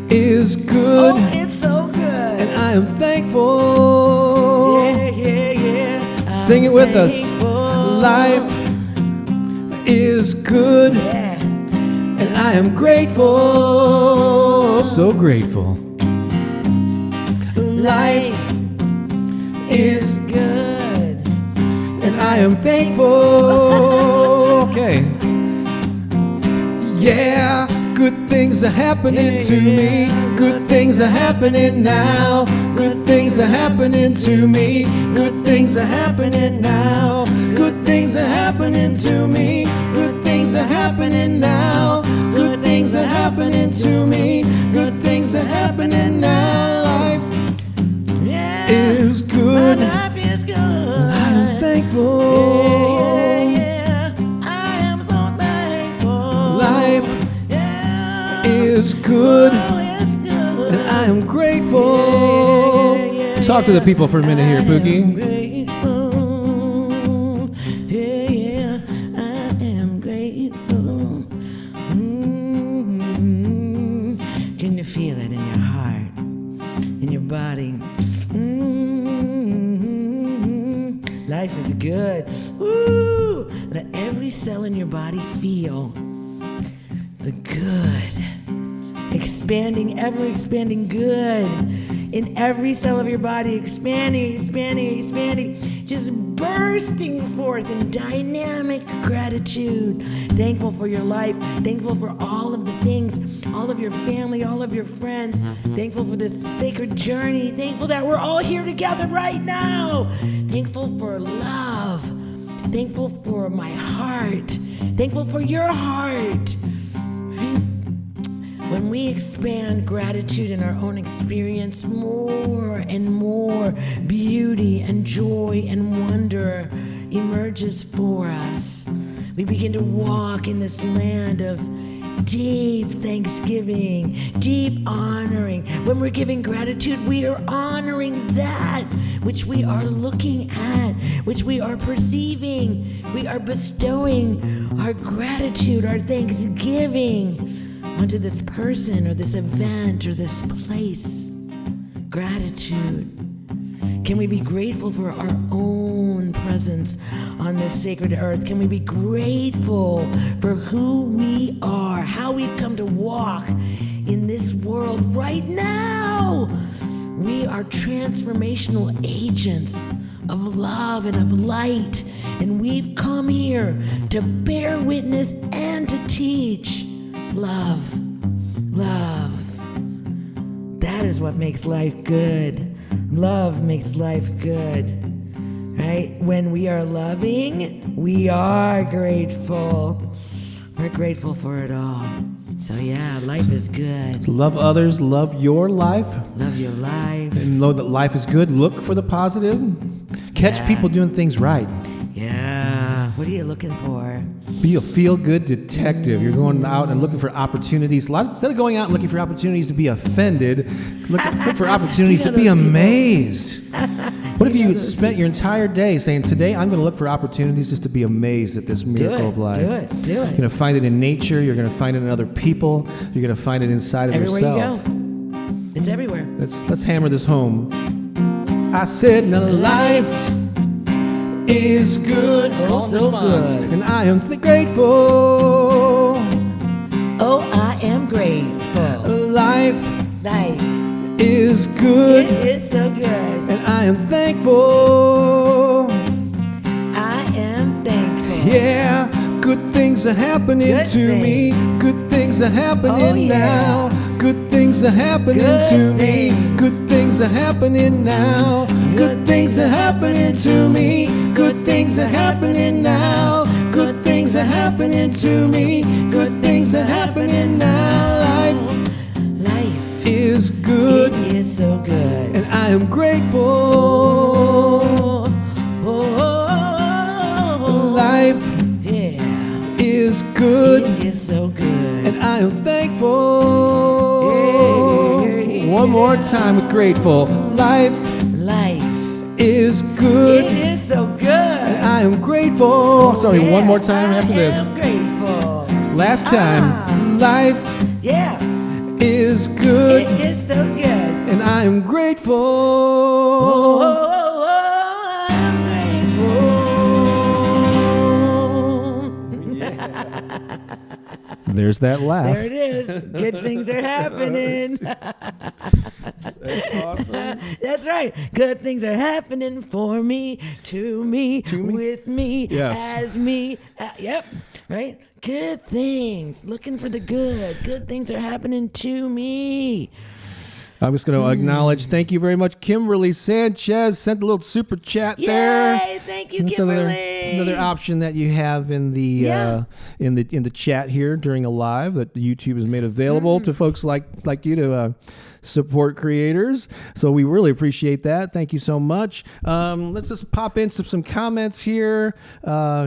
is good. Oh, it's so good. And I am thankful. Yeah. Sing it with us. Life is good. Yeah. And I am grateful. So grateful. Life is good. And I am thankful. Okay. Yeah, good things things are happening to me. Good things are happening now. Good things are happening to me. Good things are happening now. Good things are happening to me. Good things are happening now. Good things are happening to me. Good things are happening now. Life is good. My life is good. I'm thankful. Yeah. I am so thankful. Life Yeah. is good. Oh, it's good. And I am grateful. Talk to the people for a minute here, Pookie. I am grateful. Can you feel it in your heart, in your body? Life is good. Woo! Let every cell in your body feel the good. Expanding, ever expanding good in every cell of your body, expanding, just bursting forth in dynamic gratitude. Thankful for your life, thankful for all of the things, all of your family, all of your friends, thankful for this sacred journey, thankful that we're all here together right now, thankful for love, thankful for my heart, thankful for your heart. When we expand gratitude in our own experience, more and more beauty and joy and wonder emerges for us. We begin to walk in this land of deep thanksgiving, deep honoring. When we're giving gratitude, we are honoring that which we are looking at, which we are perceiving. We are bestowing our gratitude, our thanksgiving onto this person or this event or this place. Gratitude. Can we be grateful for our own presence on this sacred earth? Can we be grateful for who we are, how we've come to walk in this world right now? We are transformational agents of love and of light, and we've come here to bear witness and to teach. Love. That is what makes life good. Love makes life good, right? When we are loving, we are grateful. We're grateful for it all. So yeah, life is good. Love others, love your life. Love your life. And know that life is good. Look for the positive. Catch people doing things right. Yeah. What are you looking for? Be a feel-good detective. You're going out and looking for opportunities. Instead of going out and looking for opportunities to be offended, look for opportunities to be amazed. What if you spent your entire day saying, today I'm going to look for opportunities just to be amazed at this miracle of life. Do it. You're going to find it in nature. You're going to find it in other people. You're going to find it inside of Everywhere yourself. you go. It's everywhere. Let's hammer this home. I said, now life is good. So good. And I am grateful. Oh, I am grateful. Life Life is good. It is so good. And I am thankful. I am thankful. Yeah, good things are happening Good to me. things. Good things are happening Oh, yeah. now. Good things are happening Good to me. things. Good things are happening now. Good things are happening to me. Good things are happening now. Good things are happening to me. Good things are happening now. Life Is good. It is so good. And I am grateful. Life Yeah. is good. It is so good. And I am thankful. One more time with grateful. Life Life is good. It is so good. And I am grateful. Sorry, one more time after this. I am grateful. Last time. Life Yeah. is good. It is so good. And I am grateful. I'm grateful. There's that laugh. There it is. Good things are happening. That's awesome. That's right. Good things are happening for me, to me, To me? with me, Yes. as me. Yep. right? Good things. Looking for the good. Good things are happening to me. I'm just going to acknowledge, thank you very much, Kimberly Sanchez sent a little super chat there. Yay! Thank you, Kimberly. It's another option that you have in the in the chat here during a live that YouTube has made available to folks like you to support creators. So we really appreciate that. Thank you so much. Let's just pop in some comments here.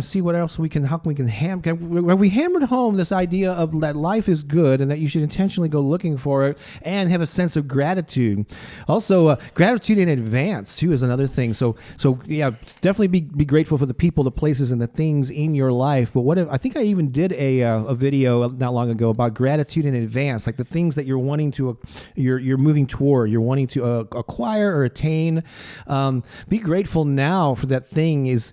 See what else we can hammer. We hammered home this idea of that life is good and that you should intentionally go looking for it and have a sense of gratitude. Also, gratitude in advance too is another thing. So yeah, definitely be grateful for the people, the places, and the things in your life. But I think I even did a video not long ago about gratitude in advance, like the things that you're wanting to you're moving toward, you're wanting to acquire or attain. Be grateful now for that thing is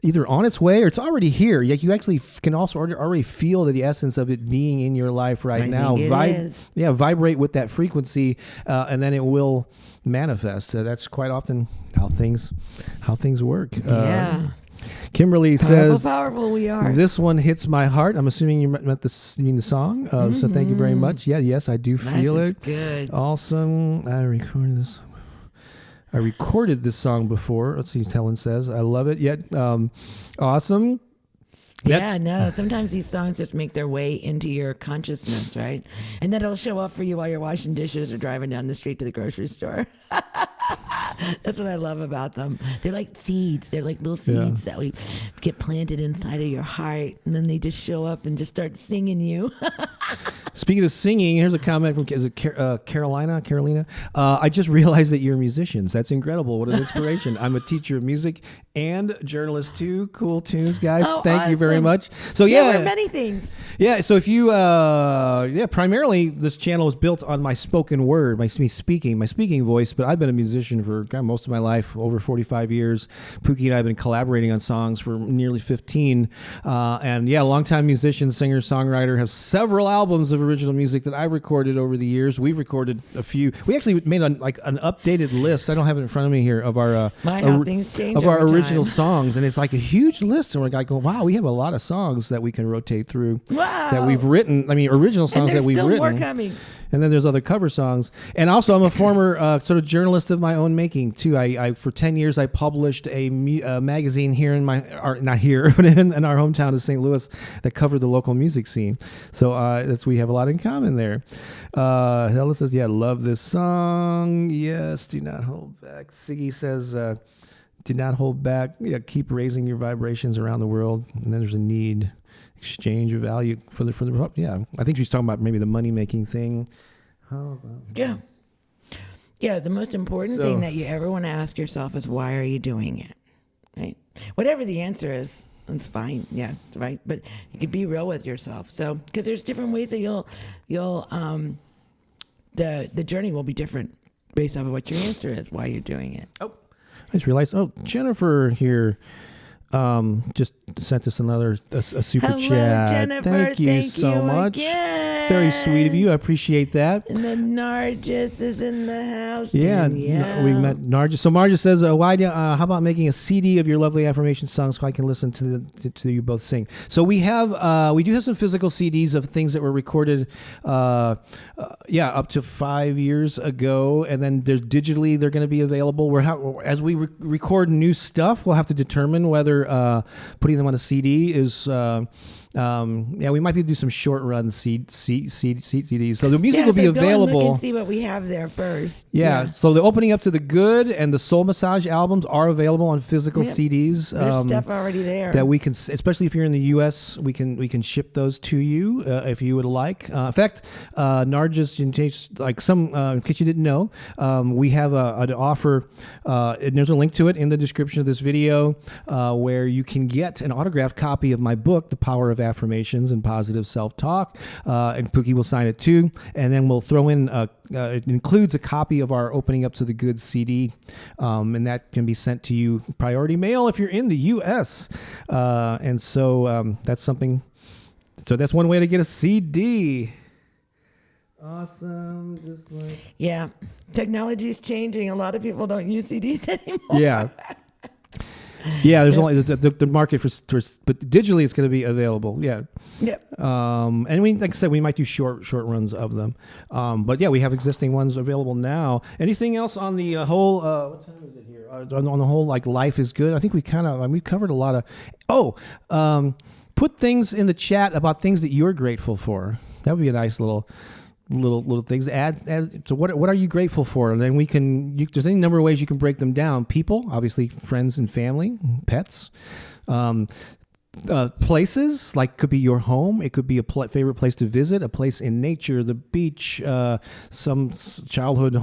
either on its way or it's already here. Yet you actually can also already feel the essence of it being in your life right now. Vibrate with that frequency, and then it will manifest. That's quite often how things work. Yeah. Kimberly says, powerful we are. This one hits my heart. I'm assuming you meant the song. So thank you very much. Yeah, yes, I do feel it. Good. Awesome. I recorded this song before. Let's see. Helen says, I love it. Yet, awesome. Sometimes these songs just make their way into your consciousness, right? And then it'll show up for you while you're washing dishes or driving down the street to the grocery store. That's what I love about them. They're like seeds. They're like little seeds that we get planted inside of your heart, and then they just show up and just start singing you. Speaking of singing, here's a comment from Carolina. I just realized that you're musicians. That's incredible. What an inspiration. I'm a teacher of music and journalist too. Cool tunes, guys. Thank you very much. So we're many things. Yeah. So if you, primarily this channel is built on my spoken word, my speaking voice, but I've been a musician for most of my life, over 45 years. Pooki and I have been collaborating on songs for nearly 15. Longtime musician, singer, songwriter, have several albums of original music that I've recorded over the years. We've recorded a few. We actually made an updated list. I don't have it in front of me here of our original songs, and it's like a huge list. And we're like, wow, we have a lot of songs that we can rotate through. Wow. That we've written. I mean, original songs that we've written. More coming. And then there's other cover songs. And also, I'm a former sort of journalist of my own making too. I for 10 years I published a magazine here in not here, but in our hometown of St. Louis that covered the local music scene. So we have a lot in common there. Hella says, yeah, love this song. Yes, do not hold back. Siggy says, do not hold back. Yeah, keep raising your vibrations around the world. And then there's a need. Exchange of value for the I think she's talking about maybe the money making thing. How about the most important thing that you ever want to ask yourself is, why are you doing it? Right? Whatever the answer is, that's fine. Yeah, right. But you can be real with yourself. So because there's different ways that you'll the journey will be different based off of what your answer is, why you're doing it. I just realized. Jennifer here just sent us a super chat. Jennifer, thank you so much. Again. Very sweet of you. I appreciate that. And then Nargis is in the house. Yeah, we met Nargis. So Nargis says, how about making a CD of your lovely affirmation songs so I can listen to you both sing? So we do have some physical CDs of things that were recorded, up to 5 years ago, and then there's digitally they're going to be available. As we record new stuff, we'll have to determine whether putting them on a CD is. We might be do some short run CDs. So the music will be available. Go and look and see what we have there first. Yeah. So the Opening Up to the Good and the Soul Massage albums are available on physical CDs. There's stuff already there that we can, especially if you're in the U.S., we can ship those to you if you would like. In fact, Nargis, in case you didn't know, we have an offer. And there's a link to it in the description of this video where you can get an autographed copy of my book, The Power of Affirmations and Positive Self-Talk, and Pooki will sign it too. And then we'll throw in, it includes a copy of our Opening Up to the Good CD, and that can be sent to you priority mail if you're in the U.S. And so that's something. So that's one way to get a CD. Awesome. Technology is changing. A lot of people don't use CDs anymore. Yeah. Yeah, there's only the market but digitally it's going to be available. Yeah. Yep. And we, like I said, we might do short runs of them. But yeah, we have existing ones available now. Anything else on the whole? What time is it here? On the whole, like life is good. I think we covered a lot of. Put things in the chat about things that you're grateful for. That would be a nice little things. Add. So what are you grateful for? And then there's any number of ways you can break them down. People, obviously, friends and family, pets. Places, like could be your home, it could be a favorite place to visit, a place in nature, the beach, some childhood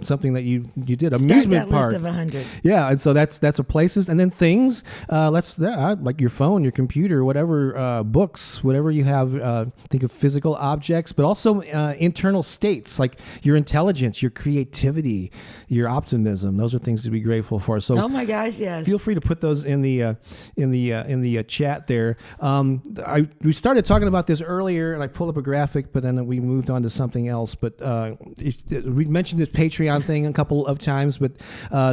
something that you did, amusement park. List of 100. Yeah, and so that's a places, and then things. Like your phone, your computer, whatever, books, whatever you have. Think of physical objects, but also internal states like your intelligence, your creativity, your optimism. Those are things to be grateful for. So, oh my gosh, yes. Feel free to put those in the chat there. We started talking about this earlier, and I pulled up a graphic, but then we moved on to something else. But we mentioned this Patreon thing a couple of times, but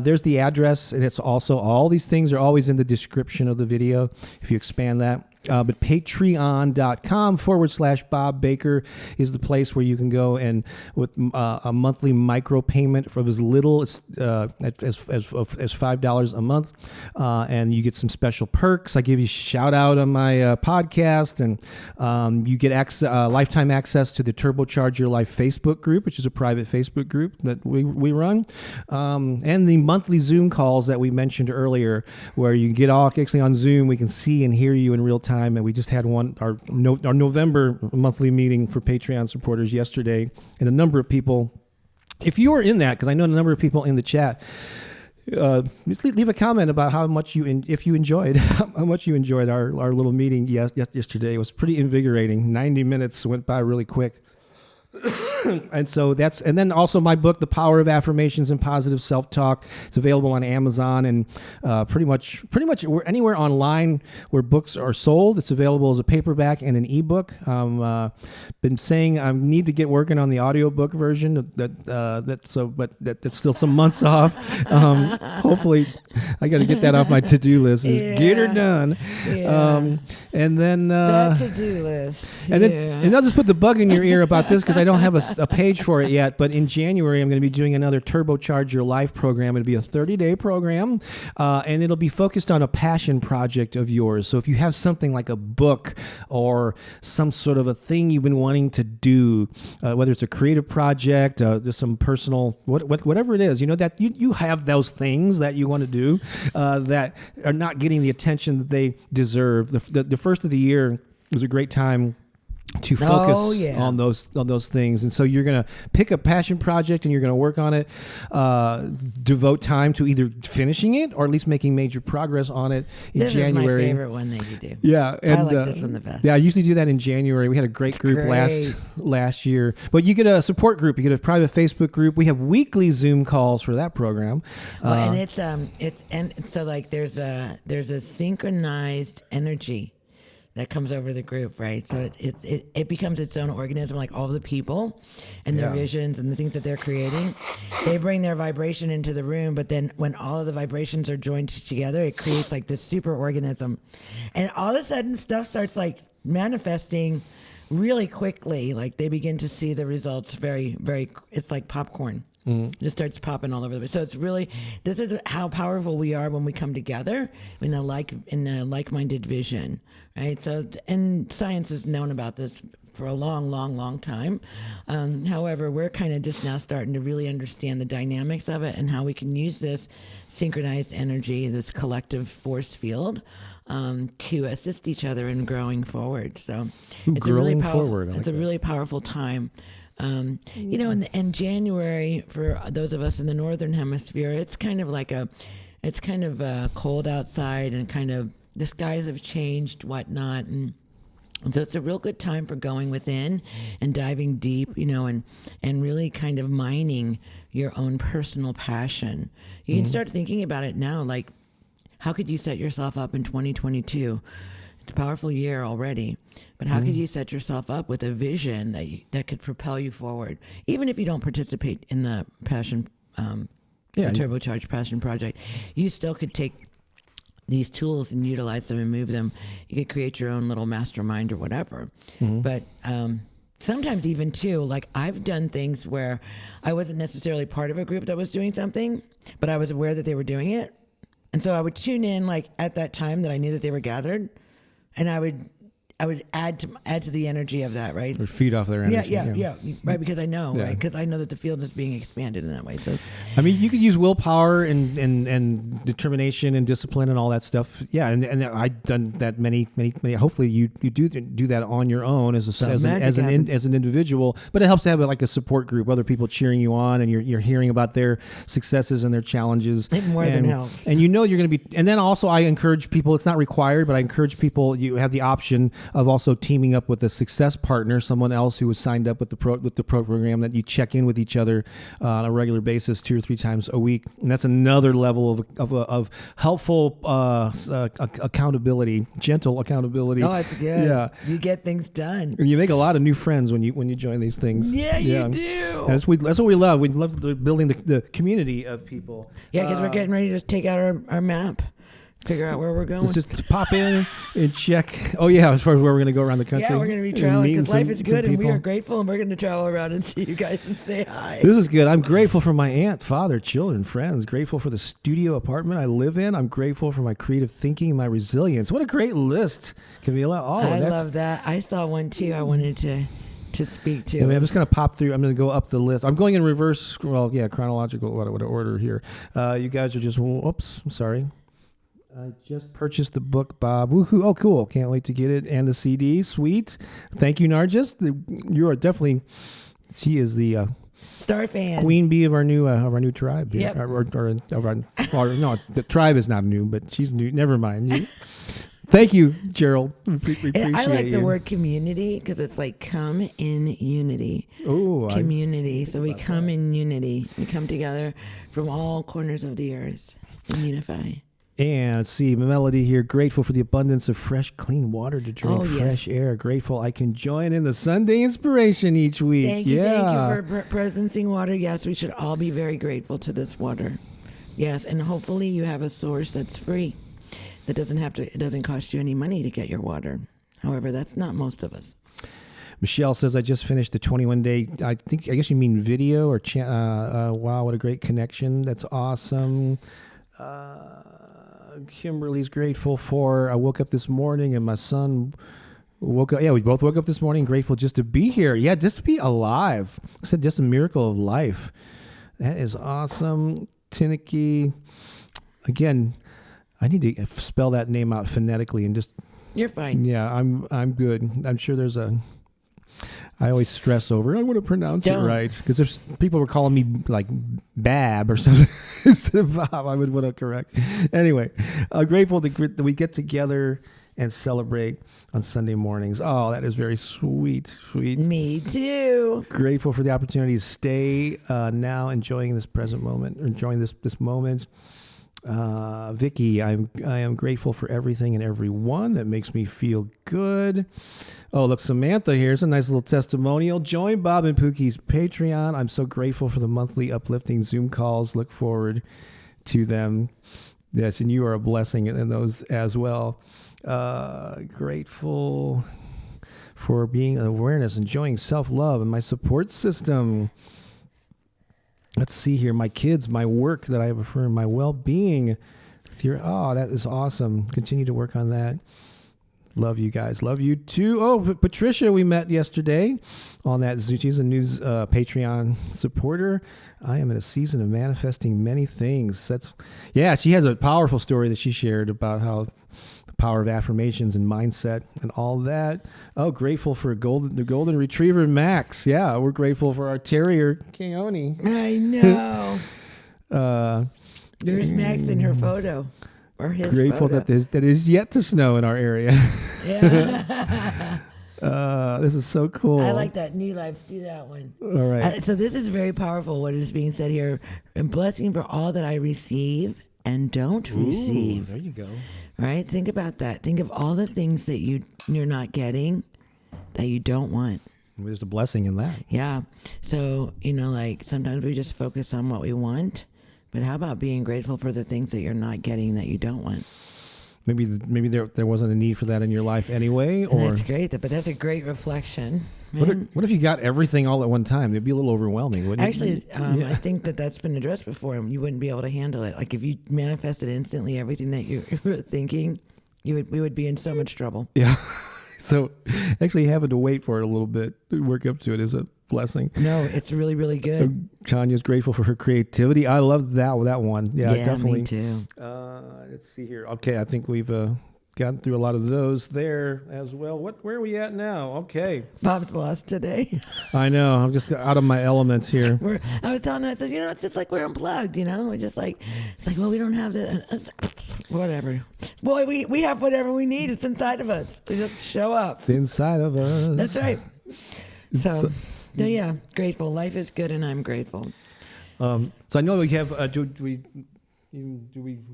there's the address, and it's also all these things are always in the description of the video if you expand that. But patreon.com/Bob Baker is the place where you can go and with a monthly micro payment for as little as $5 a month, and you get some special perks. I give you a shout out on my podcast, and you get lifetime access to the Turbocharge Your Life Facebook group, which is a private Facebook group that we run, and the monthly Zoom calls that we mentioned earlier, where you get actually on Zoom. We can see and hear you in real time. And we just had our November monthly meeting for Patreon supporters yesterday, and a number of people, if you were in that, because I know a number of people in the chat, just leave a comment about how much if you enjoyed how much you enjoyed our little meeting yesterday. It was pretty invigorating. 90 minutes went by really quick. And then also my book, The Power of Affirmations and Positive Self-Talk. It's available on Amazon and pretty much anywhere online where books are sold. It's available as a paperback and an ebook. Been saying I need to get working on the audiobook version. That's still some months off. Hopefully, I got to get that off my to-do list. Get her done. Yeah. And then that to-do list. And I'll just put the bug in your ear about this because I don't have a page for it yet, but in January, I'm going to be doing another Turbocharge Your Life program. It'll be a 30-day program, and it'll be focused on a passion project of yours. So if you have something like a book or some sort of a thing you've been wanting to do, whether it's a creative project, just some personal, whatever it is, that you have those things that you want to do that are not getting the attention that they deserve. The first of the year was a great time to focus on those things. And so you're going to pick a passion project and you're going to work on it, devote time to either finishing it or at least making major progress on it in January. This is my favorite one that you do. Yeah. And, I like this one the best. Yeah, I usually do that in January. We had a great group last year. But you get a support group. You get a private Facebook group. We have weekly Zoom calls for that program. Well, and so like there's a synchronized energy that comes over the group, right? So it becomes its own organism, like all the people and their visions and the things that they're creating. They bring their vibration into the room, but then when all of the vibrations are joined together, it creates like this super organism. And all of a sudden stuff starts like manifesting really quickly. Like they begin to see the results very, very, it's like popcorn. It just starts popping all over the place. So it's really, this is how powerful we are when we come together in a like-minded vision, right? So, and science has known about this for a long, long, long time. However, we're kind of just now starting to really understand the dynamics of it and how we can use this synchronized energy, this collective force field, to assist each other in growing forward. So it's a really powerful time. In January, for those of us in the Northern Hemisphere, it's kind of cold outside and kind of the skies have changed, whatnot. And so it's a real good time for going within and diving deep, and really kind of mining your own personal passion. You can start thinking about it now, like how could you set yourself up in 2022? It's a powerful year already, but how could you set yourself up with a vision that could propel you forward, even if you don't participate in the passion, the Turbocharged Passion Project? You still could take these tools and utilize them and move them. You could create your own little mastermind or whatever. But sometimes even too, like I've done things where I wasn't necessarily part of a group that was doing something, but I was aware that they were doing it. And so I would tune in like at that time that I knew that they were gathered, and I would add to the energy of that, right? Or feed off their energy. Yeah, right, because I know, right? Because I know that the field is being expanded in that way. So, I mean, you could use willpower and determination and discipline and all that stuff. Yeah, and I've done that many. Hopefully, you do that on your own as an individual. But it helps to have like a support group, other people cheering you on, and you're hearing about their successes and their challenges. It more than helps. And you know you're going to be. And then also, I encourage people. It's not required, but I encourage people. You have the option of also teaming up with a success partner, someone else who was signed up with the program, that you check in with each other on a regular basis 2 or 3 times a week. And that's another level of helpful accountability, gentle accountability. Oh, it's good. Yeah, you get things done. You make a lot of new friends when you join these things. Yeah, you do. And that's what we love. We love building the community of people. Yeah, because we're getting ready to take out our map. Figure out where we're going. Let's just pop in and check. Oh, yeah, as far as where we're going to go around the country. Yeah, we're going to be traveling because life is good and we are grateful, and we're going to travel around and see you guys and say hi. This is good. I'm grateful for my aunt, father, children, friends. Grateful for the studio apartment I live in. I'm grateful for my creative thinking and my resilience. What a great list, Camila. Oh, I love that. I saw one too I wanted to speak to. I mean, I'm just going to pop through. I'm going to go up the list. I'm going in reverse, chronological order here. You guys are just, oops, I'm sorry. I just purchased the book, Bob. Woohoo. Oh, cool. Can't wait to get it. And the CD. Sweet. Thank you, Nargis. You are definitely, she is the star fan. Queen bee of our new tribe. Yep. Or no, the tribe is not new, but she's new. Never mind. Thank you, Gerald. We appreciate I like the you. word community because it's like come in unity. Oh, community. So we come in unity. We come together from all corners of the earth and unify. And let's see, Melody here. Grateful for the abundance of fresh, clean water to drink, fresh air. Grateful I can join in the Sunday inspiration each week. Thank you for presencing water. Yes, we should all be very grateful to this water. Yes, and hopefully you have a source that's free. That it doesn't cost you any money to get your water. However, that's not most of us. Michelle says, I just finished the 21-day, I guess you mean video or wow, what a great connection. That's awesome. Kimberly's grateful for, I woke up this morning and my son woke up. Yeah, we both woke up this morning grateful just to be here. Yeah, just to be alive. I said just a miracle of life. That is awesome. Tinnicky. Again, I need to spell that name out phonetically and just. You're fine. Yeah, I'm good. I'm sure there's I always stress over, I want to pronounce it right. Because there's people were calling me like Bab or something instead of Bob. I would want to correct. Anyway, grateful that we get together and celebrate on Sunday mornings. Oh, that is very sweet. Me too. Grateful for the opportunity to stay now, enjoying this present moment, or enjoying this moment. Vicky, I am grateful for everything and everyone that makes me feel good. Oh, look, Samantha here's a nice little testimonial. Join Bob and Pooki's Patreon. I'm so grateful for the monthly uplifting Zoom calls. Look forward to them. Yes, and you are a blessing in those as well. Grateful for being awareness, enjoying self-love and my support system. Let's see here. My kids, my work that I have affirmed, my well-being. Oh, that is awesome. Continue to work on that. Love you guys. Love you too. Oh, Patricia, we met yesterday on that Zoom. She's a new Patreon supporter. I am in a season of manifesting many things. She has a powerful story that she shared about how the power of affirmations and mindset and all that. Oh, grateful for the golden retriever, Max. Yeah, we're grateful for our terrier, Keone. I know. There's Max in her photo. Or his grateful photo. that is yet to snow in our area. Yeah. This is so cool. I like that. New life. Do that one. All right. So this is very powerful, what is being said here. And blessing for all that I receive and don't receive. There you go. Right? Think about that. Think of all the things that you're not getting that you don't want. There's a blessing in that. Yeah. So, like sometimes we just focus on what we want. But how about being grateful for the things that you're not getting that you don't want? maybe there wasn't a need for that in your life anyway. Or That's great, but that's a great reflection. what if you got everything all at one time? It'd be a little overwhelming, wouldn't it? Actually, I think that's been addressed before, and you wouldn't be able to handle it. Like if you manifested instantly everything that you were thinking, we would be in so much trouble. Yeah. So actually having to wait for it a little bit to work up to it is a blessing. No, it's really, really good. Tanya's grateful for her creativity. I love that one. Yeah, definitely. Me too. Let's see here. Okay, I think we've gotten through a lot of those there as well. Where are we at now? Okay. Bob's lost today. I know. I'm just out of my elements here. I was telling her, I said, it's just like we're unplugged, We're just like, it's like, well, we don't have the, whatever. Boy, we have whatever we need. It's inside of us. We just show up. It's inside of us. That's right. So yeah, grateful. Life is good, and I'm grateful. So I know we have, do we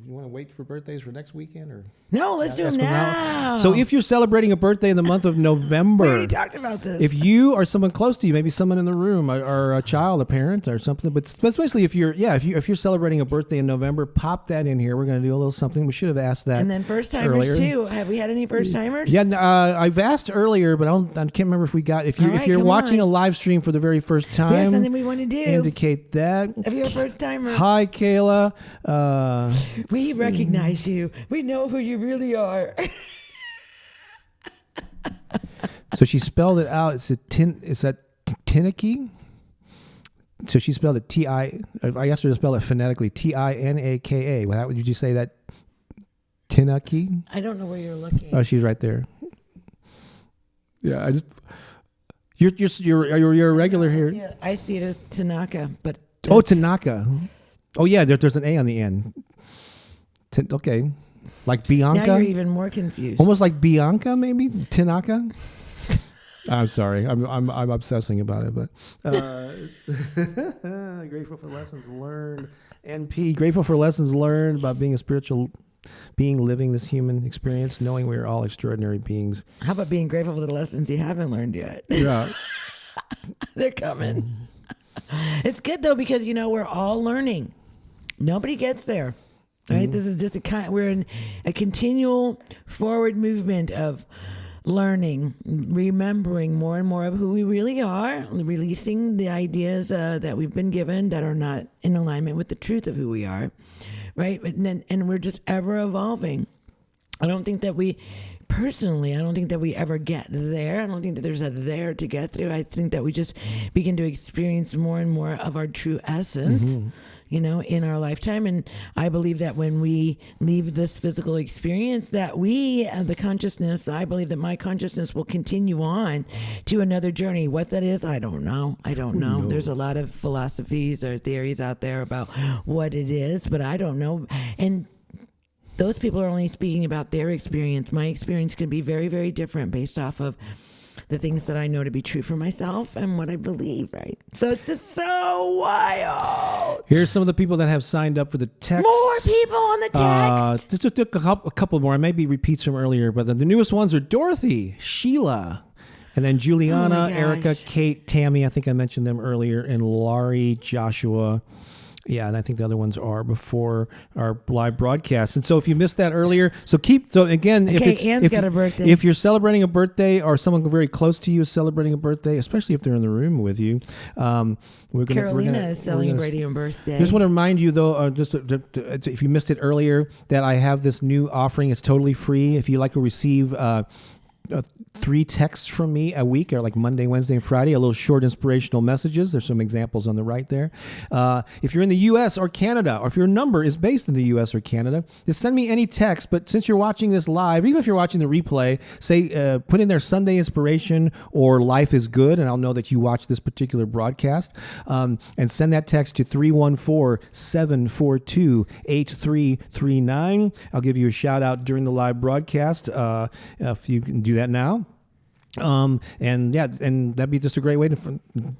want to wait for birthdays for next weekend or? No, let's do them now. So if you're celebrating a birthday in the month of November, we already talked about this. If you or someone close to you, maybe someone in the room or a child, a parent or something, but especially if you're celebrating a birthday in November, pop that in here. We're going to do a little something. We should have asked that. And then first timers too. Have we had any first timers? Yeah, I've asked earlier, but I can't remember if we got. If you're watching a live stream for the very first time, we have something we want to do. Indicate that. If you're a first timer, hi Kayla. We recognize you. We know who you really are. So she spelled it out. Is that Tinaki? So she spelled it I asked her to spell it phonetically. Tinaka. How would you say that? Tinaki? I don't know where you're looking. Oh, she's right there. Yeah, you're a regular here. I see it as Tanaka, but Tanaka. Oh yeah, there's an A on the end. Okay, like Bianca. Now you're even more confused. Almost like Bianca, maybe Tanaka. I'm sorry, I'm obsessing about it, but grateful for lessons learned. NP, grateful for lessons learned about being a spiritual being, living this human experience, knowing we are all extraordinary beings. How about being grateful for the lessons you haven't learned yet? Yeah, they're coming. It's good though because we're all learning. Nobody gets there. Right? This is just we're in a continual forward movement of learning, remembering more and more of who we really are, releasing the ideas that we've been given that are not in alignment with the truth of who we are, right? And we're just ever evolving. I don't think that we ever get there. I don't think that there's a there to get through. I think that we just begin to experience more and more of our true essence. In our lifetime. And I believe that when we leave this physical experience, that I believe that my consciousness will continue on to another journey. What that is, I don't know. There's a lot of philosophies or theories out there about what it is, but I don't know. And those people are only speaking about their experience. My experience can be very, very different based off of the things that I know to be true for myself and what I believe, right? So it's just so wild. Here's some of the people that have signed up for the text. More people on the text. Just a couple more. I maybe repeats from earlier, but the newest ones are Dorothy, Sheila, and then Juliana, Erica, Kate, Tammy. I think I mentioned them earlier, and Laurie, Joshua. Yeah, and I think the other ones are before our live broadcast. And so if you missed that earlier, Ann's got a birthday. If you're celebrating a birthday or someone very close to you is celebrating a birthday, especially if they're in the room with you, Carolina is celebrating a birthday. I just want to remind you, though, if you missed it earlier, that I have this new offering. It's totally free. If you like to receive 3 texts from me a week, or like Monday, Wednesday, and Friday, a little short inspirational messages. There's some examples on the right there. If you're in the U.S. or Canada, or if your number is based in the U.S. or Canada, just send me any text. But since you're watching this live, even if you're watching the replay, say put in there Sunday inspiration or life is good, and I'll know that you watched this particular broadcast. And send that text to 314-742-8339. I'll give you a shout out during the live broadcast if you can do that now. And that'd be just a great way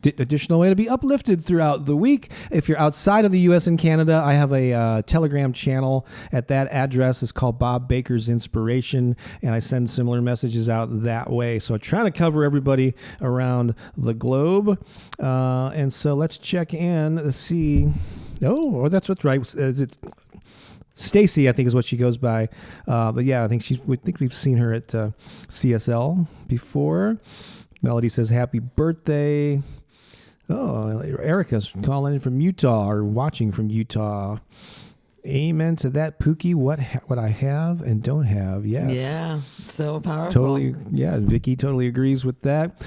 additional way to be uplifted throughout the week. If you're outside of the U.S. and Canada, I have a Telegram channel at that address. It's called Bob Baker's Inspiration, and I send similar messages out that way. So I'm trying to cover everybody around the globe. And so let's check in to see. Oh, that's what's right. Stacy, I think is what she goes by. But yeah, I think we've seen her at CSL before. Melody says happy birthday. Oh, Erica's calling in from Utah or watching from Utah. Amen to that, Pookie. What I have and don't have. Yes. Yeah. So powerful. Totally. Yeah. Vicky totally agrees with that.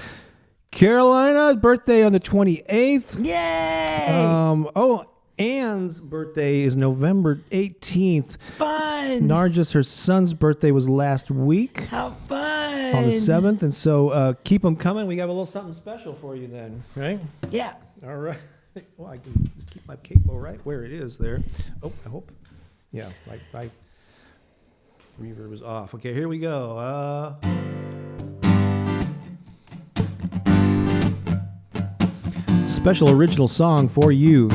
Carolina's birthday on the 28th. Yay! Ann's birthday is November 18th. Fun. Nargis, her son's birthday was last week. How fun. On the 7th. And so keep them coming. We have a little something special for you then, right? Yeah. All right. Well, I can just keep my capo right where it is there. Oh, I hope. Yeah, my reverb is off. Okay, here we go. Special original song for you.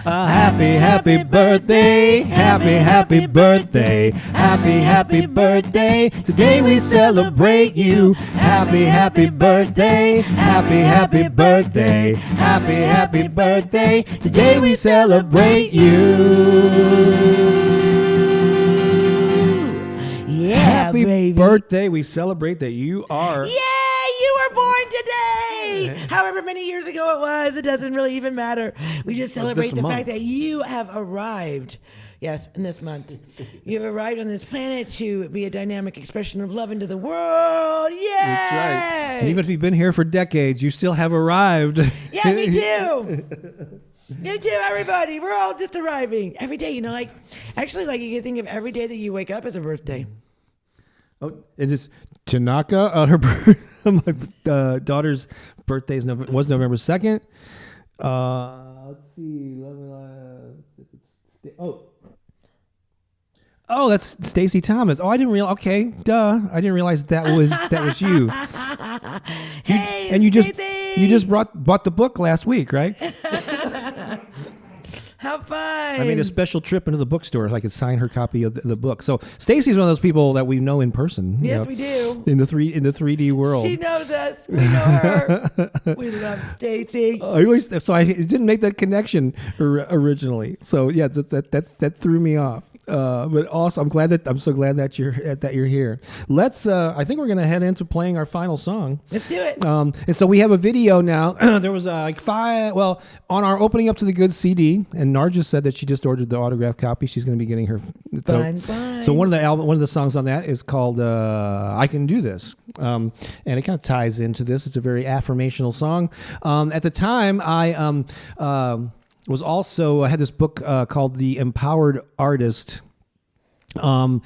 Happy birthday, happy birthday, happy birthday. Today we celebrate you. Happy birthday, happy birthday, happy birthday. Today we celebrate you. Yeah, happy baby. birthday. We celebrate that you are. Yay, you were born today. However many years ago it was, it doesn't really even matter. We just celebrate the fact that you have arrived. Yes, in this month. You have arrived on this planet to be a dynamic expression of love into the world. Yay! That's right. And even if you've been here for decades, you still have arrived. Yeah, me too. You too, everybody. We're all just arriving. Every day, you know, like you can think of every day that you wake up as a birthday. Oh, it is Tanaka on her my daughter's birthday was November 2nd. Let's see. Oh, that's Stacy Thomas. Oh, I didn't realize. Okay, duh. I didn't realize that was you. Hey, you Stacy! just bought the book last week, right? How fun! I made a special trip into the bookstore so I could sign her copy of the book. So Stacy's one of those people that we know in person. Yes, we do. In the 3D world. She knows us. We know her. We love Stacy. So I didn't make that connection originally. So yeah, that threw me off. But also, I'm so glad that you're here. Let's. I think we're gonna head into playing our final song. Let's do it. And so we have a video now. There was like 5. Well, on our opening up to the good CD, and Nargis said that she just ordered the autographed copy. She's going to be getting her. Fine. So one of the songs on that is called "I Can Do This," and it kind of ties into this. It's a very affirmational song. At the time, I was also I had this book called The Empowered Artist. And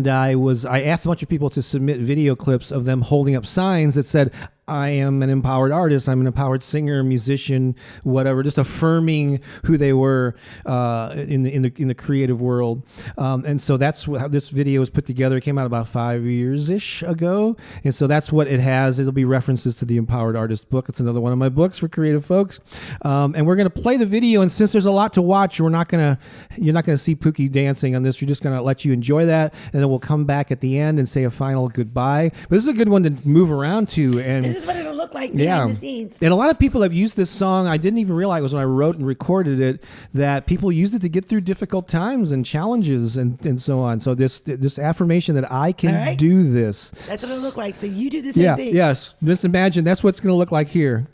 I asked a bunch of people to submit video clips of them holding up signs that said, I am an empowered artist. I'm an empowered singer, musician, whatever, just affirming who they were in the creative world. And so that's how this video was put together. It came out about 5 years-ish ago. And so that's what it has. It'll be references to the Empowered Artist book. It's another one of my books for creative folks. And we're going to play the video. And since there's a lot to watch, you're not going to see Pookie dancing on this. We're just going to let you enjoy that. And then we'll come back at the end and say a final goodbye. But this is a good one to move around to. And this is what it'll look like behind the scenes. And a lot of people have used this song. I didn't even realize when I wrote and recorded it that people used it to get through difficult times and challenges and so on. So this affirmation that I can do this. That's what it'll look like. So you do the same thing. Yes. Just imagine that's what it's going to look like here.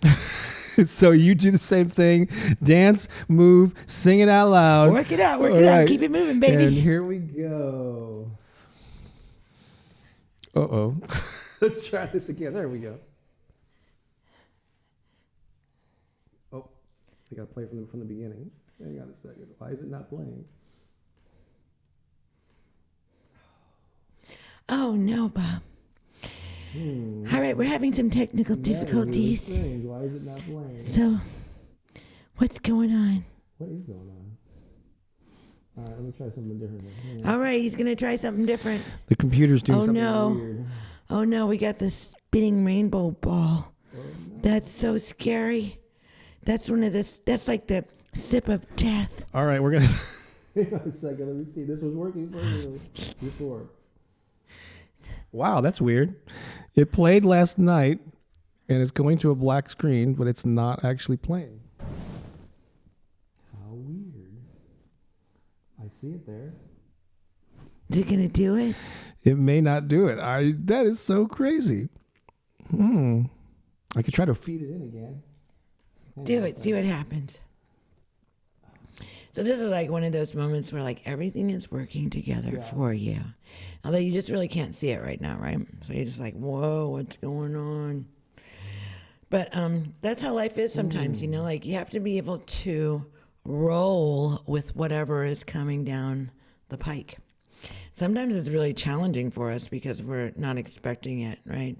So you do the same thing. Dance, move, sing it out loud. Work it out. Keep it moving, baby. And here we go. Uh-oh. Let's try this again. There we go. Oh, I got to play from the beginning. Hang on a second. Why is it not playing? Oh, no, Bob. All right, we're having some technical difficulties. Why is it not playing? So, what's going on? What is going on? All right, let me try something different. All right, he's going to try something different. The computer's doing something weird. Oh, no, we got the spinning rainbow ball. Oh, no. That's so scary. That's that's like the sip of death. All right, we're going to... Hang on a second. Let me see. This was working for you before. Wow, that's weird. It played last night, and it's going to a black screen, but it's not actually playing. How weird. I see it there. Is it gonna do it? It may not do it. That is so crazy. I could try to feed it in again. Do it. See what happens. So this is like one of those moments where like everything is working together for you. Although you just really can't see it right now, right? So you're just like, whoa, what's going on? But that's how life is sometimes, you know, like you have to be able to roll with whatever is coming down the pike. Sometimes it's really challenging for us because we're not expecting it, right?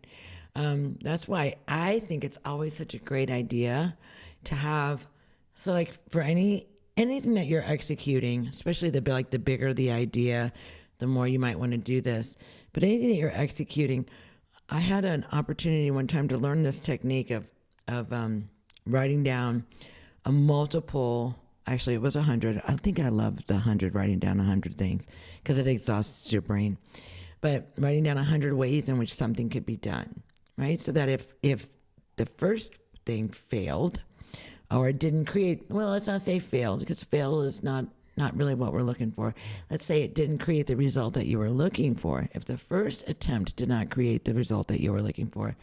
That's why I think it's always such a great idea to have, so like for anything that you're executing, especially the bigger the idea, the more you might want to do this. But anything that you're executing, I had an opportunity one time to learn this technique of writing down a multiple. Actually, it was 100. I think I love the 100, writing down 100 things because it exhausts your brain. But writing down 100 ways in which something could be done, right? So that if the first thing failed or it didn't create, well, let's not say failed because fail is not really what we're looking for. Let's say it didn't create the result that you were looking for. If the first attempt did not create the result that you were looking for,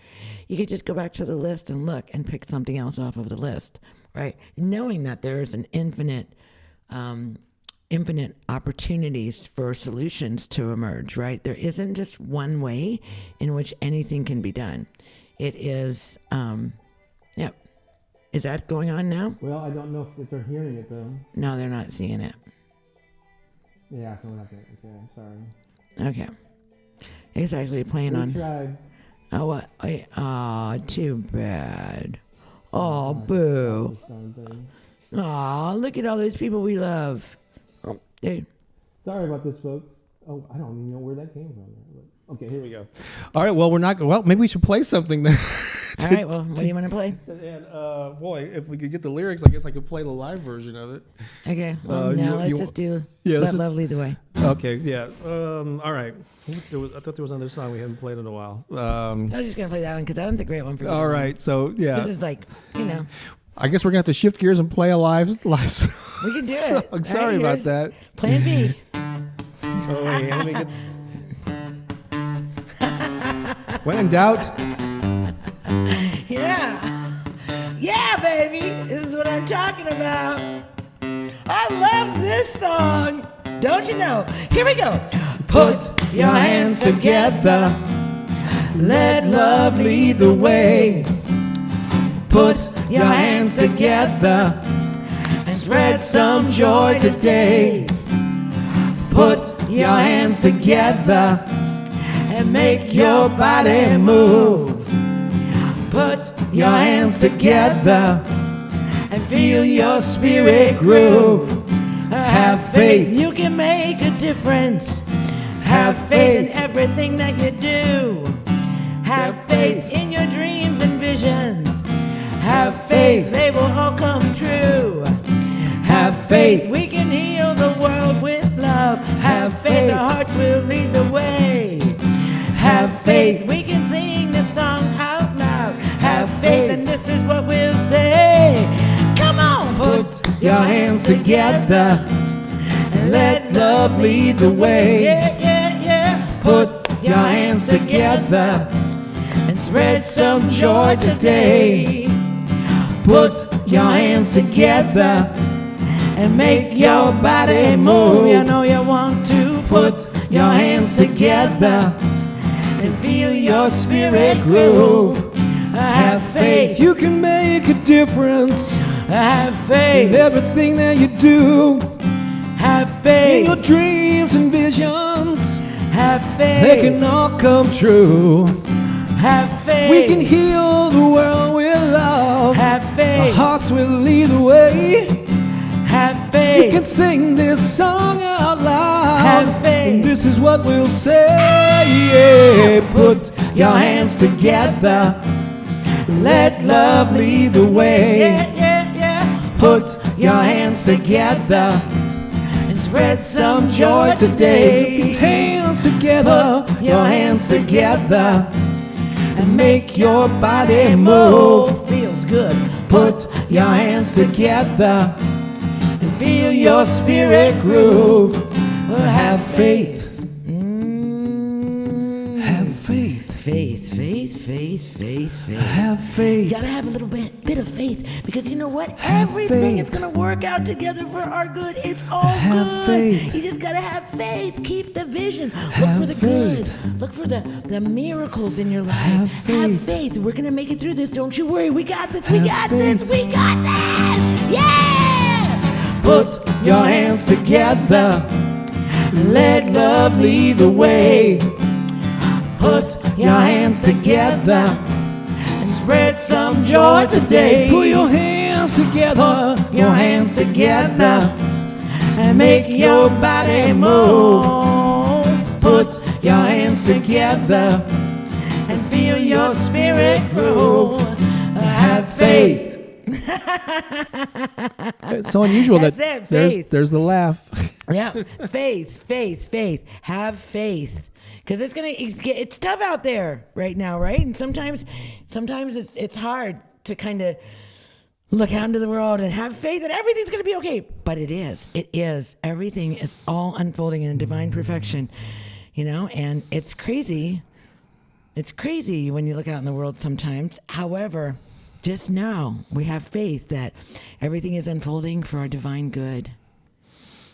you could just go back to the list and look and pick something else off of the list, right? Knowing that there's an infinite opportunities for solutions to emerge, right? There isn't just one way in which anything can be done. It is, yep. Is that going on now? Well, I don't know if they're hearing it, though. No, they're not seeing it. Yeah, so we're not going to. Okay, sorry. Okay. It's actually playing on. Tried. Oh, what? Too bad. Oh, boo. Oh, look at all those people we love. Oh, dude. Sorry about this, folks. Oh, I don't even know where that came from. Okay, here we go. All right, well, maybe we should play something then. All right, well, what do you want to play? And, boy, if we could get the lyrics, I guess I could play the live version of it. Okay, well, now let's just do Let Love Lead the Way. Okay, yeah. All right. I thought there was another song we hadn't played in a while. I was just going to play that one because that one's a great one for you. All right, so, yeah. This is like, you know. I guess we're going to have to shift gears and play a live song. We can do it. I'm sorry about that. Plan B. Oh, wait, let me get... When in doubt... Yeah, baby. This is what I'm talking about. I love this song. Don't you know? Here we go. Put your hands together. Let love lead the way. Put your hands together and spread some joy today. Put your hands together and make your body move. Put your hands together and feel your spirit groove. Have faith, you can make a difference. Have faith in everything that you do. Have faith in your dreams and visions. Have faith, they will all come true. Have faith, we can heal the world with love. Have faith, our hearts will lead the way. Have faith, we can sing this song out loud. Have faith, and this is what we'll say. Come on, put your hands together and let love lead the way. Yeah. Put your hands together and spread some joy today. Put your hands together and make your body move. You know you want to put your hands together and feel your spirit groove. Have faith, you can make a difference. Have faith in everything that you do. Have faith in your dreams and visions. Have faith, they can all come true. Have faith, we can heal the world with love. Have faith, our hearts will lead the way. Have faith, you can sing this song out loud. Have faith, and this is what we'll say. Yeah. Put your hands together. Let love lead the way. Yeah. Put your hands together and spread some joy today. Put your hands together. Put your hands together and make your body move. Feels good. Put your hands together and feel your spirit groove. Have faith. Have faith. Faith. Have faith. You gotta have a little bit of faith, because you know what? Everything faith. is gonna work out together for our good. It's all Have good. faith. You just gotta have faith. Keep the vision. Look Have for the faith. good. Look for the miracles in your life. Have faith. faith. We're gonna make it through this. Don't you worry. We got this. Have We got faith. this. We got this. Yeah! Put your hands together. Let love lead the way. Put your hands together and spread some joy today. Put your hands together. Put your hands together and make your body move. Put your hands together and feel your spirit grow. Have faith. It's so unusual That's that it, faith. there's the laugh. Yeah, faith. Have faith, because it's tough out there right now, right? And sometimes it's hard to kind of look out into the world and have faith that everything's going to be okay. But it is. Everything is all unfolding in divine perfection, and it's crazy. It's crazy when you look out in the world sometimes. However, just know we have faith that everything is unfolding for our divine good.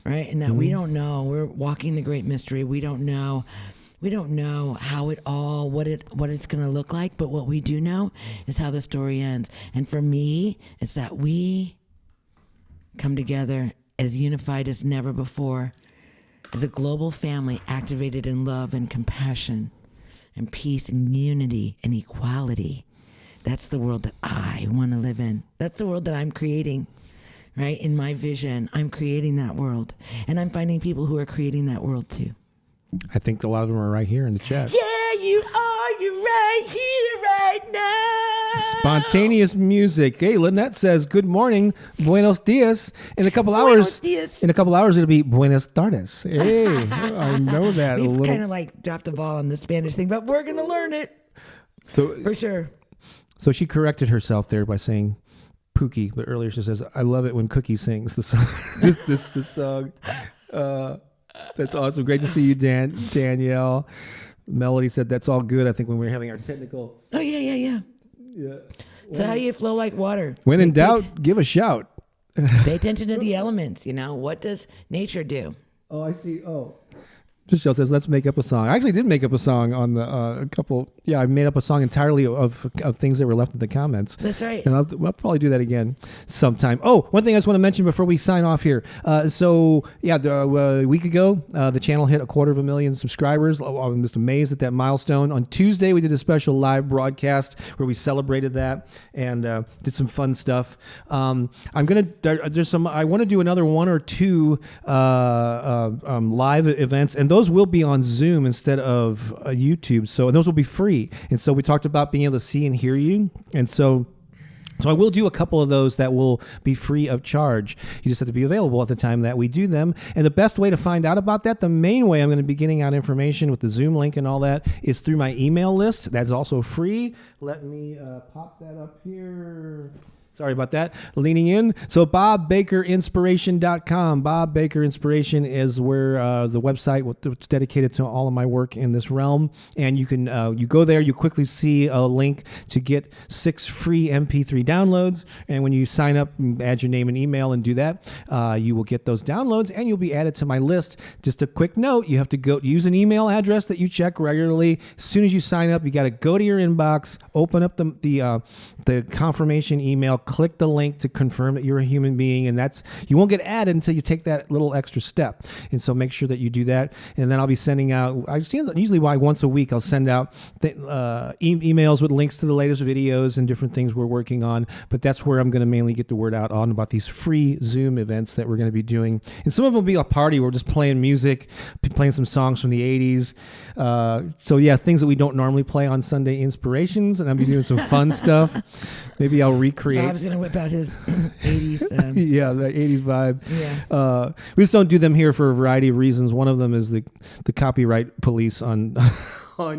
Right? And that we don't know. We're walking the great mystery. We don't know how it all, what it's going to look like. But what we do know is how the story ends. And for me, it's that we come together as unified as never before, as a global family activated in love and compassion and peace and unity and equality. That's the world that I want to live in. That's the world that I'm creating. Right? In my vision, I'm creating that world. And I'm finding people who are creating that world too. I think a lot of them are right here in the chat. Yeah, you are. You're right here, right now. Spontaneous music. Hey, Lynette says, good morning, buenos dias. In a couple hours, it'll be buenas tardes. Hey, I know that. We've kind of like dropped the ball on the Spanish thing, but we're going to learn it. So for sure. So she corrected herself there by saying Pookie, but earlier she says, I love it when Cookie sings the song. this song. That's awesome. Great to see you, Danielle. Melody said that's all good. I think when we were having our technical. Oh, yeah. So how you flow like water. When in doubt, give a shout. Pay attention to the elements, What does nature do? Oh, I see. Oh. Michelle says, let's make up a song. I actually did make up a song on the couple. Yeah, I made up a song entirely of things that were left in the comments. That's right. And I'll probably do that again sometime. Oh, one thing I just want to mention before we sign off here. A week ago, the channel hit 250,000 subscribers. I'm just amazed at that milestone. On Tuesday, we did a special live broadcast where we celebrated that and did some fun stuff. I want to do another one or two live events, and those will be on Zoom instead of YouTube. So those will be free. And so we talked about being able to see and hear you. And so I will do a couple of those that will be free of charge. You just have to be available at the time that we do them. And the best way to find out about that, the main way I'm going to be getting out information with the Zoom link and all that, is through my email list. That's also free. Let me pop that up here. Sorry about that. Leaning in. So bobbakerinspiration.com. Bob Baker Inspiration is where the website it's dedicated to all of my work in this realm. And you can you go there, you quickly see a link to get 6 free MP3 downloads. And when you sign up, add your name and email and do that, you will get those downloads and you'll be added to my list. Just a quick note, you have to go use an email address that you check regularly. As soon as you sign up, you got to go to your inbox, open up the confirmation email, click the link to confirm that you're a human being, and you won't get added until you take that little extra step. And so make sure that you do that. And then I'll be sending out, usually once a week, I'll send out emails with links to the latest videos and different things we're working on. But that's where I'm going to mainly get the word out on about these free Zoom events that we're going to be doing. And some of them will be a party where we're just playing music, playing some songs from the 80s. So yeah, things that we don't normally play on Sunday Inspirations, and I'll be doing some fun stuff. Maybe I'll recreate. Bob's going to whip out his 80s. Yeah, the 80s vibe. Yeah. We just don't do them here for a variety of reasons. One of them is the copyright police on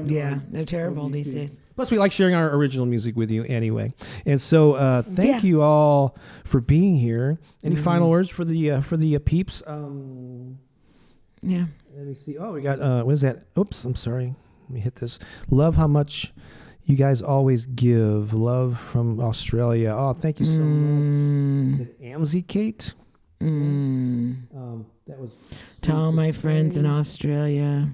yeah, they're terrible these days. Plus, we like sharing our original music with you anyway. And so thank you all for being here. Any final words for the peeps? Yeah. Let me see. Oh, we got, what is that? Oops, I'm sorry. Let me hit this. Love how much you guys always give. Love from Australia. Oh, thank you so much. Is it Amzie Kate? That was to all my friends in Australia.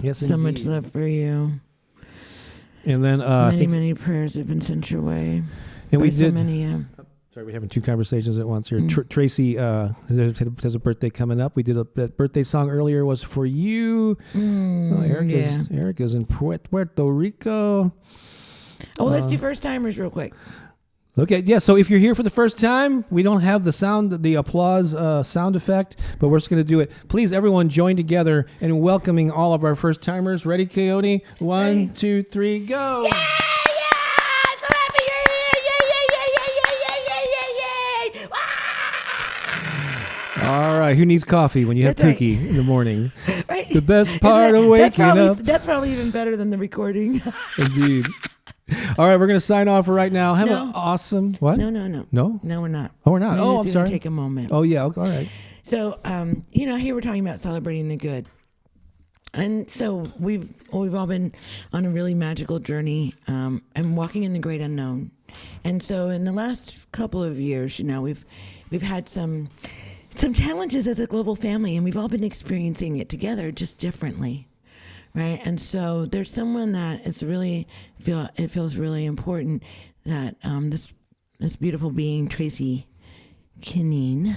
Yes, so indeed. much love for you. And then many prayers have been sent your way. And we so did. Many. Sorry, we're having two conversations at once here. Tracey has a birthday coming up. We did that birthday song earlier was for you. Erica's in Puerto Rico. Oh, let's do first timers real quick. Okay, yeah. So if you're here for the first time, we don't have the applause sound effect, but we're just going to do it. Please, everyone, join together in welcoming all of our first timers. Ready, Coyote? 1, 2, 3, go! Yeah! So happy you're here! Yay! All right. Who needs coffee when you have That's Pookie in the morning? Right. The best part of waking up. That's probably even better than the recording. Indeed. All right, we're going to sign off right now. Have an awesome... What? No. No? No, we're not. Oh, we're not. We're I'm just sorry. gonna take a moment. Oh, yeah. Okay, all right. So, here we're talking about celebrating the good. And so we've all been on a really magical journey and walking in the great unknown. And so in the last couple of years, we've had some challenges as a global family, and we've all been experiencing it together, just differently. Right. And so there's someone that it feels really important that this beautiful being, Tracey Kineen.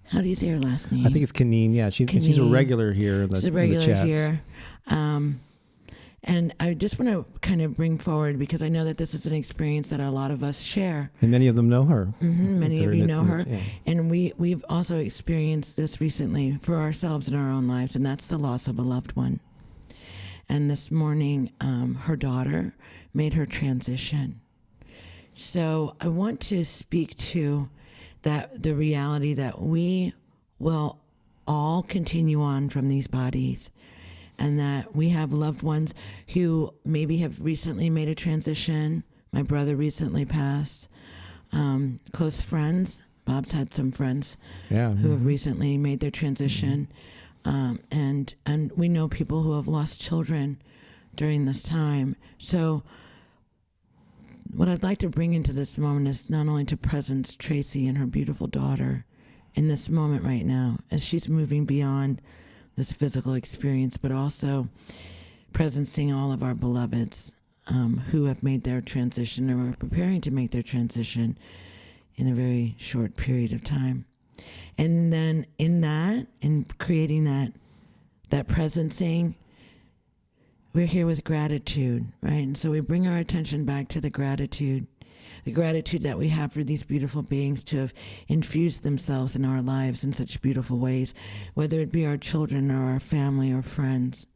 How do you say her last name? I think it's Kineen. Yeah, she's a regular here in the, she's a regular in the chats. here. And I just want to kind of bring forward, because I know that this is an experience that a lot of us share. And many of them know her. Many of you know her. Yeah. And we've also experienced this recently for ourselves in our own lives, and that's the loss of a loved one. And this morning, her daughter made her transition. So I want to speak to the reality that we will all continue on from these bodies, and that we have loved ones who maybe have recently made a transition. My brother recently passed. Close friends. Bob's had some friends who have recently made their transition. And we know people who have lost children during this time. So what I'd like to bring into this moment is not only to presence Tracey and her beautiful daughter in this moment right now, as she's moving beyond this physical experience, but also presencing all of our beloveds who have made their transition or are preparing to make their transition in a very short period of time. And then in creating that presencing, we're here with gratitude, right? And so we bring our attention back to the gratitude that we have for these beautiful beings to have infused themselves in our lives in such beautiful ways, whether it be our children or our family or friends.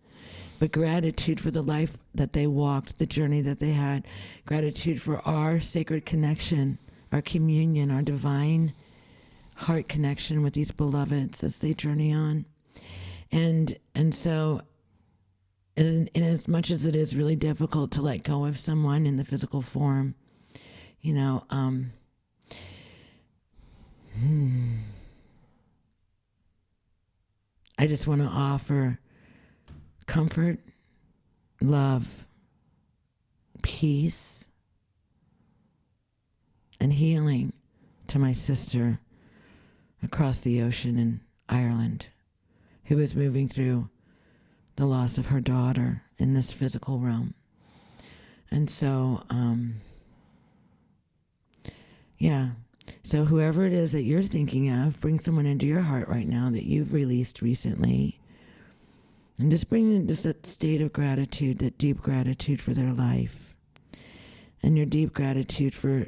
But gratitude for the life that they walked, the journey that they had, gratitude for our sacred connection, our communion, our divine heart connection with these beloveds as they journey on. And so in as much as it is really difficult to let go of someone in the physical form, I just want to offer comfort, love, peace, and healing to my sister across the ocean in Ireland, who is moving through the loss of her daughter in this physical realm. And so, so whoever it is that you're thinking of, bring someone into your heart right now that you've released recently, and just bring into that state of gratitude, that deep gratitude for their life, and your deep gratitude for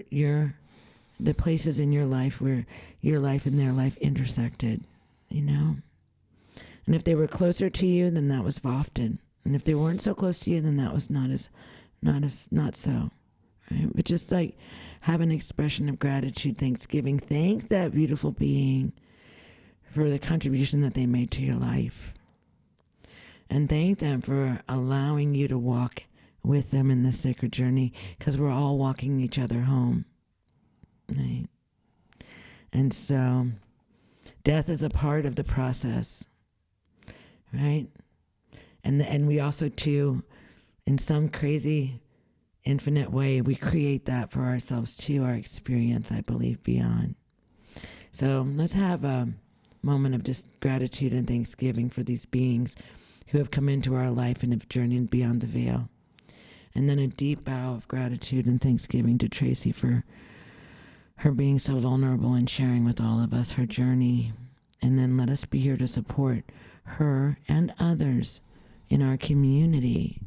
the places in your life where your life and their life intersected, And if they were closer to you, then that was often. And if they weren't so close to you, then that was not so. Right? But just like have an expression of gratitude, thanksgiving. Thank that beautiful being for the contribution that they made to your life. And thank them for allowing you to walk with them in this sacred journey, because we're all walking each other home. Right? And so death is a part of the process. right? And we also too, in some crazy infinite way, we create that for ourselves too, our experience, I believe, beyond. So let's have a moment of just gratitude and thanksgiving for these beings who have come into our life and have journeyed beyond the veil. And then a deep bow of gratitude and thanksgiving to Tracey for her being so vulnerable and sharing with all of us her journey. And then let us be here to support her and others in our community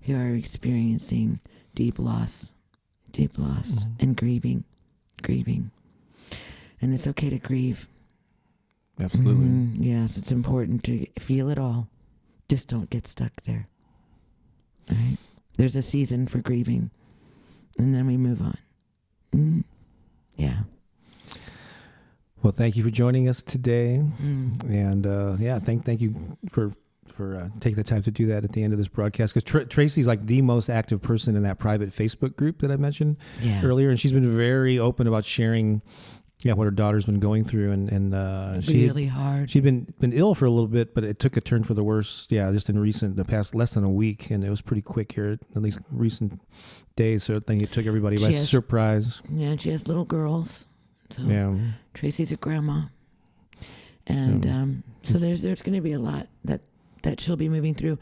who are experiencing deep loss, and grieving. And it's okay to grieve. Absolutely. Yes, it's important to feel it all. Just don't get stuck there. All right? There's a season for grieving, and then we move on. Yeah. Well, thank you for joining us today. And thank you for taking the time to do that at the end of this broadcast, because Tracey's like the most active person in that private Facebook group that I mentioned earlier, and she's been very open about sharing what her daughter's been going through, and really hard. She'd been ill for a little bit, but it took a turn for the worse. Just in the past less than a week, and it was pretty quick here, at least recent days. So I think it took everybody by surprise. Yeah, and she has little girls. So Tracey's a grandma, and so there's going to be a lot that she'll be moving through,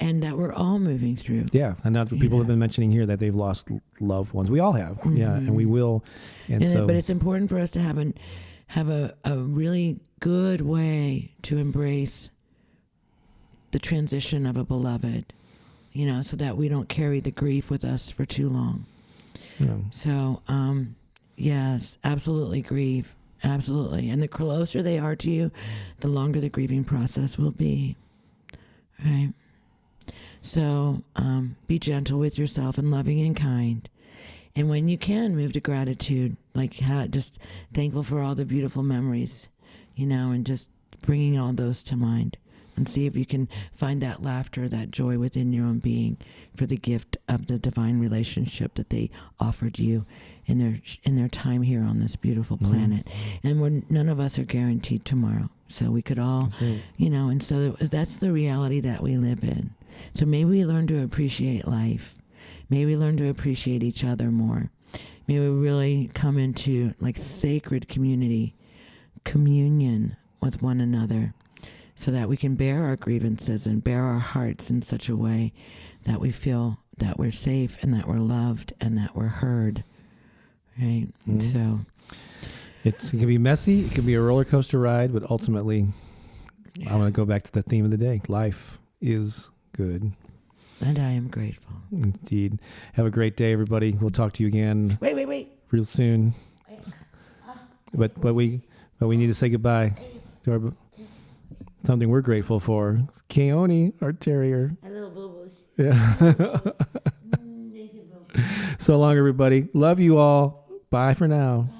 and that we're all moving through. Yeah, and now people have been mentioning here that they've lost loved ones. We all have, and we will. But it's important for us to have a really good way to embrace the transition of a beloved, so that we don't carry the grief with us for too long. Yeah. So, yes, absolutely grieve. Absolutely. And the closer they are to you, the longer the grieving process will be. Right? So be gentle with yourself and loving and kind. And when you can, move to gratitude, just thankful for all the beautiful memories, and just bringing all those to mind. And see if you can find that laughter, that joy within your own being for the gift of the divine relationship that they offered you in their time here on this beautiful planet. And none of us are guaranteed tomorrow. So we could all, and so that's the reality that we live in. So may we learn to appreciate life. May we learn to appreciate each other more. May we really come into sacred communion with one another, so that we can bear our grievances and bear our hearts in such a way that we feel that we're safe and that we're loved and that we're heard. Right? So it can be messy. It can be a roller coaster ride, but ultimately, I want to go back to the theme of the day. Life is good. And I am grateful. Indeed. Have a great day, everybody. We'll talk to you again. Wait. Real soon. But we need to say goodbye to our something we're grateful for. Keone, our terrier. A little boo-boos. Yeah. So long, everybody. Love you all. Bye for now.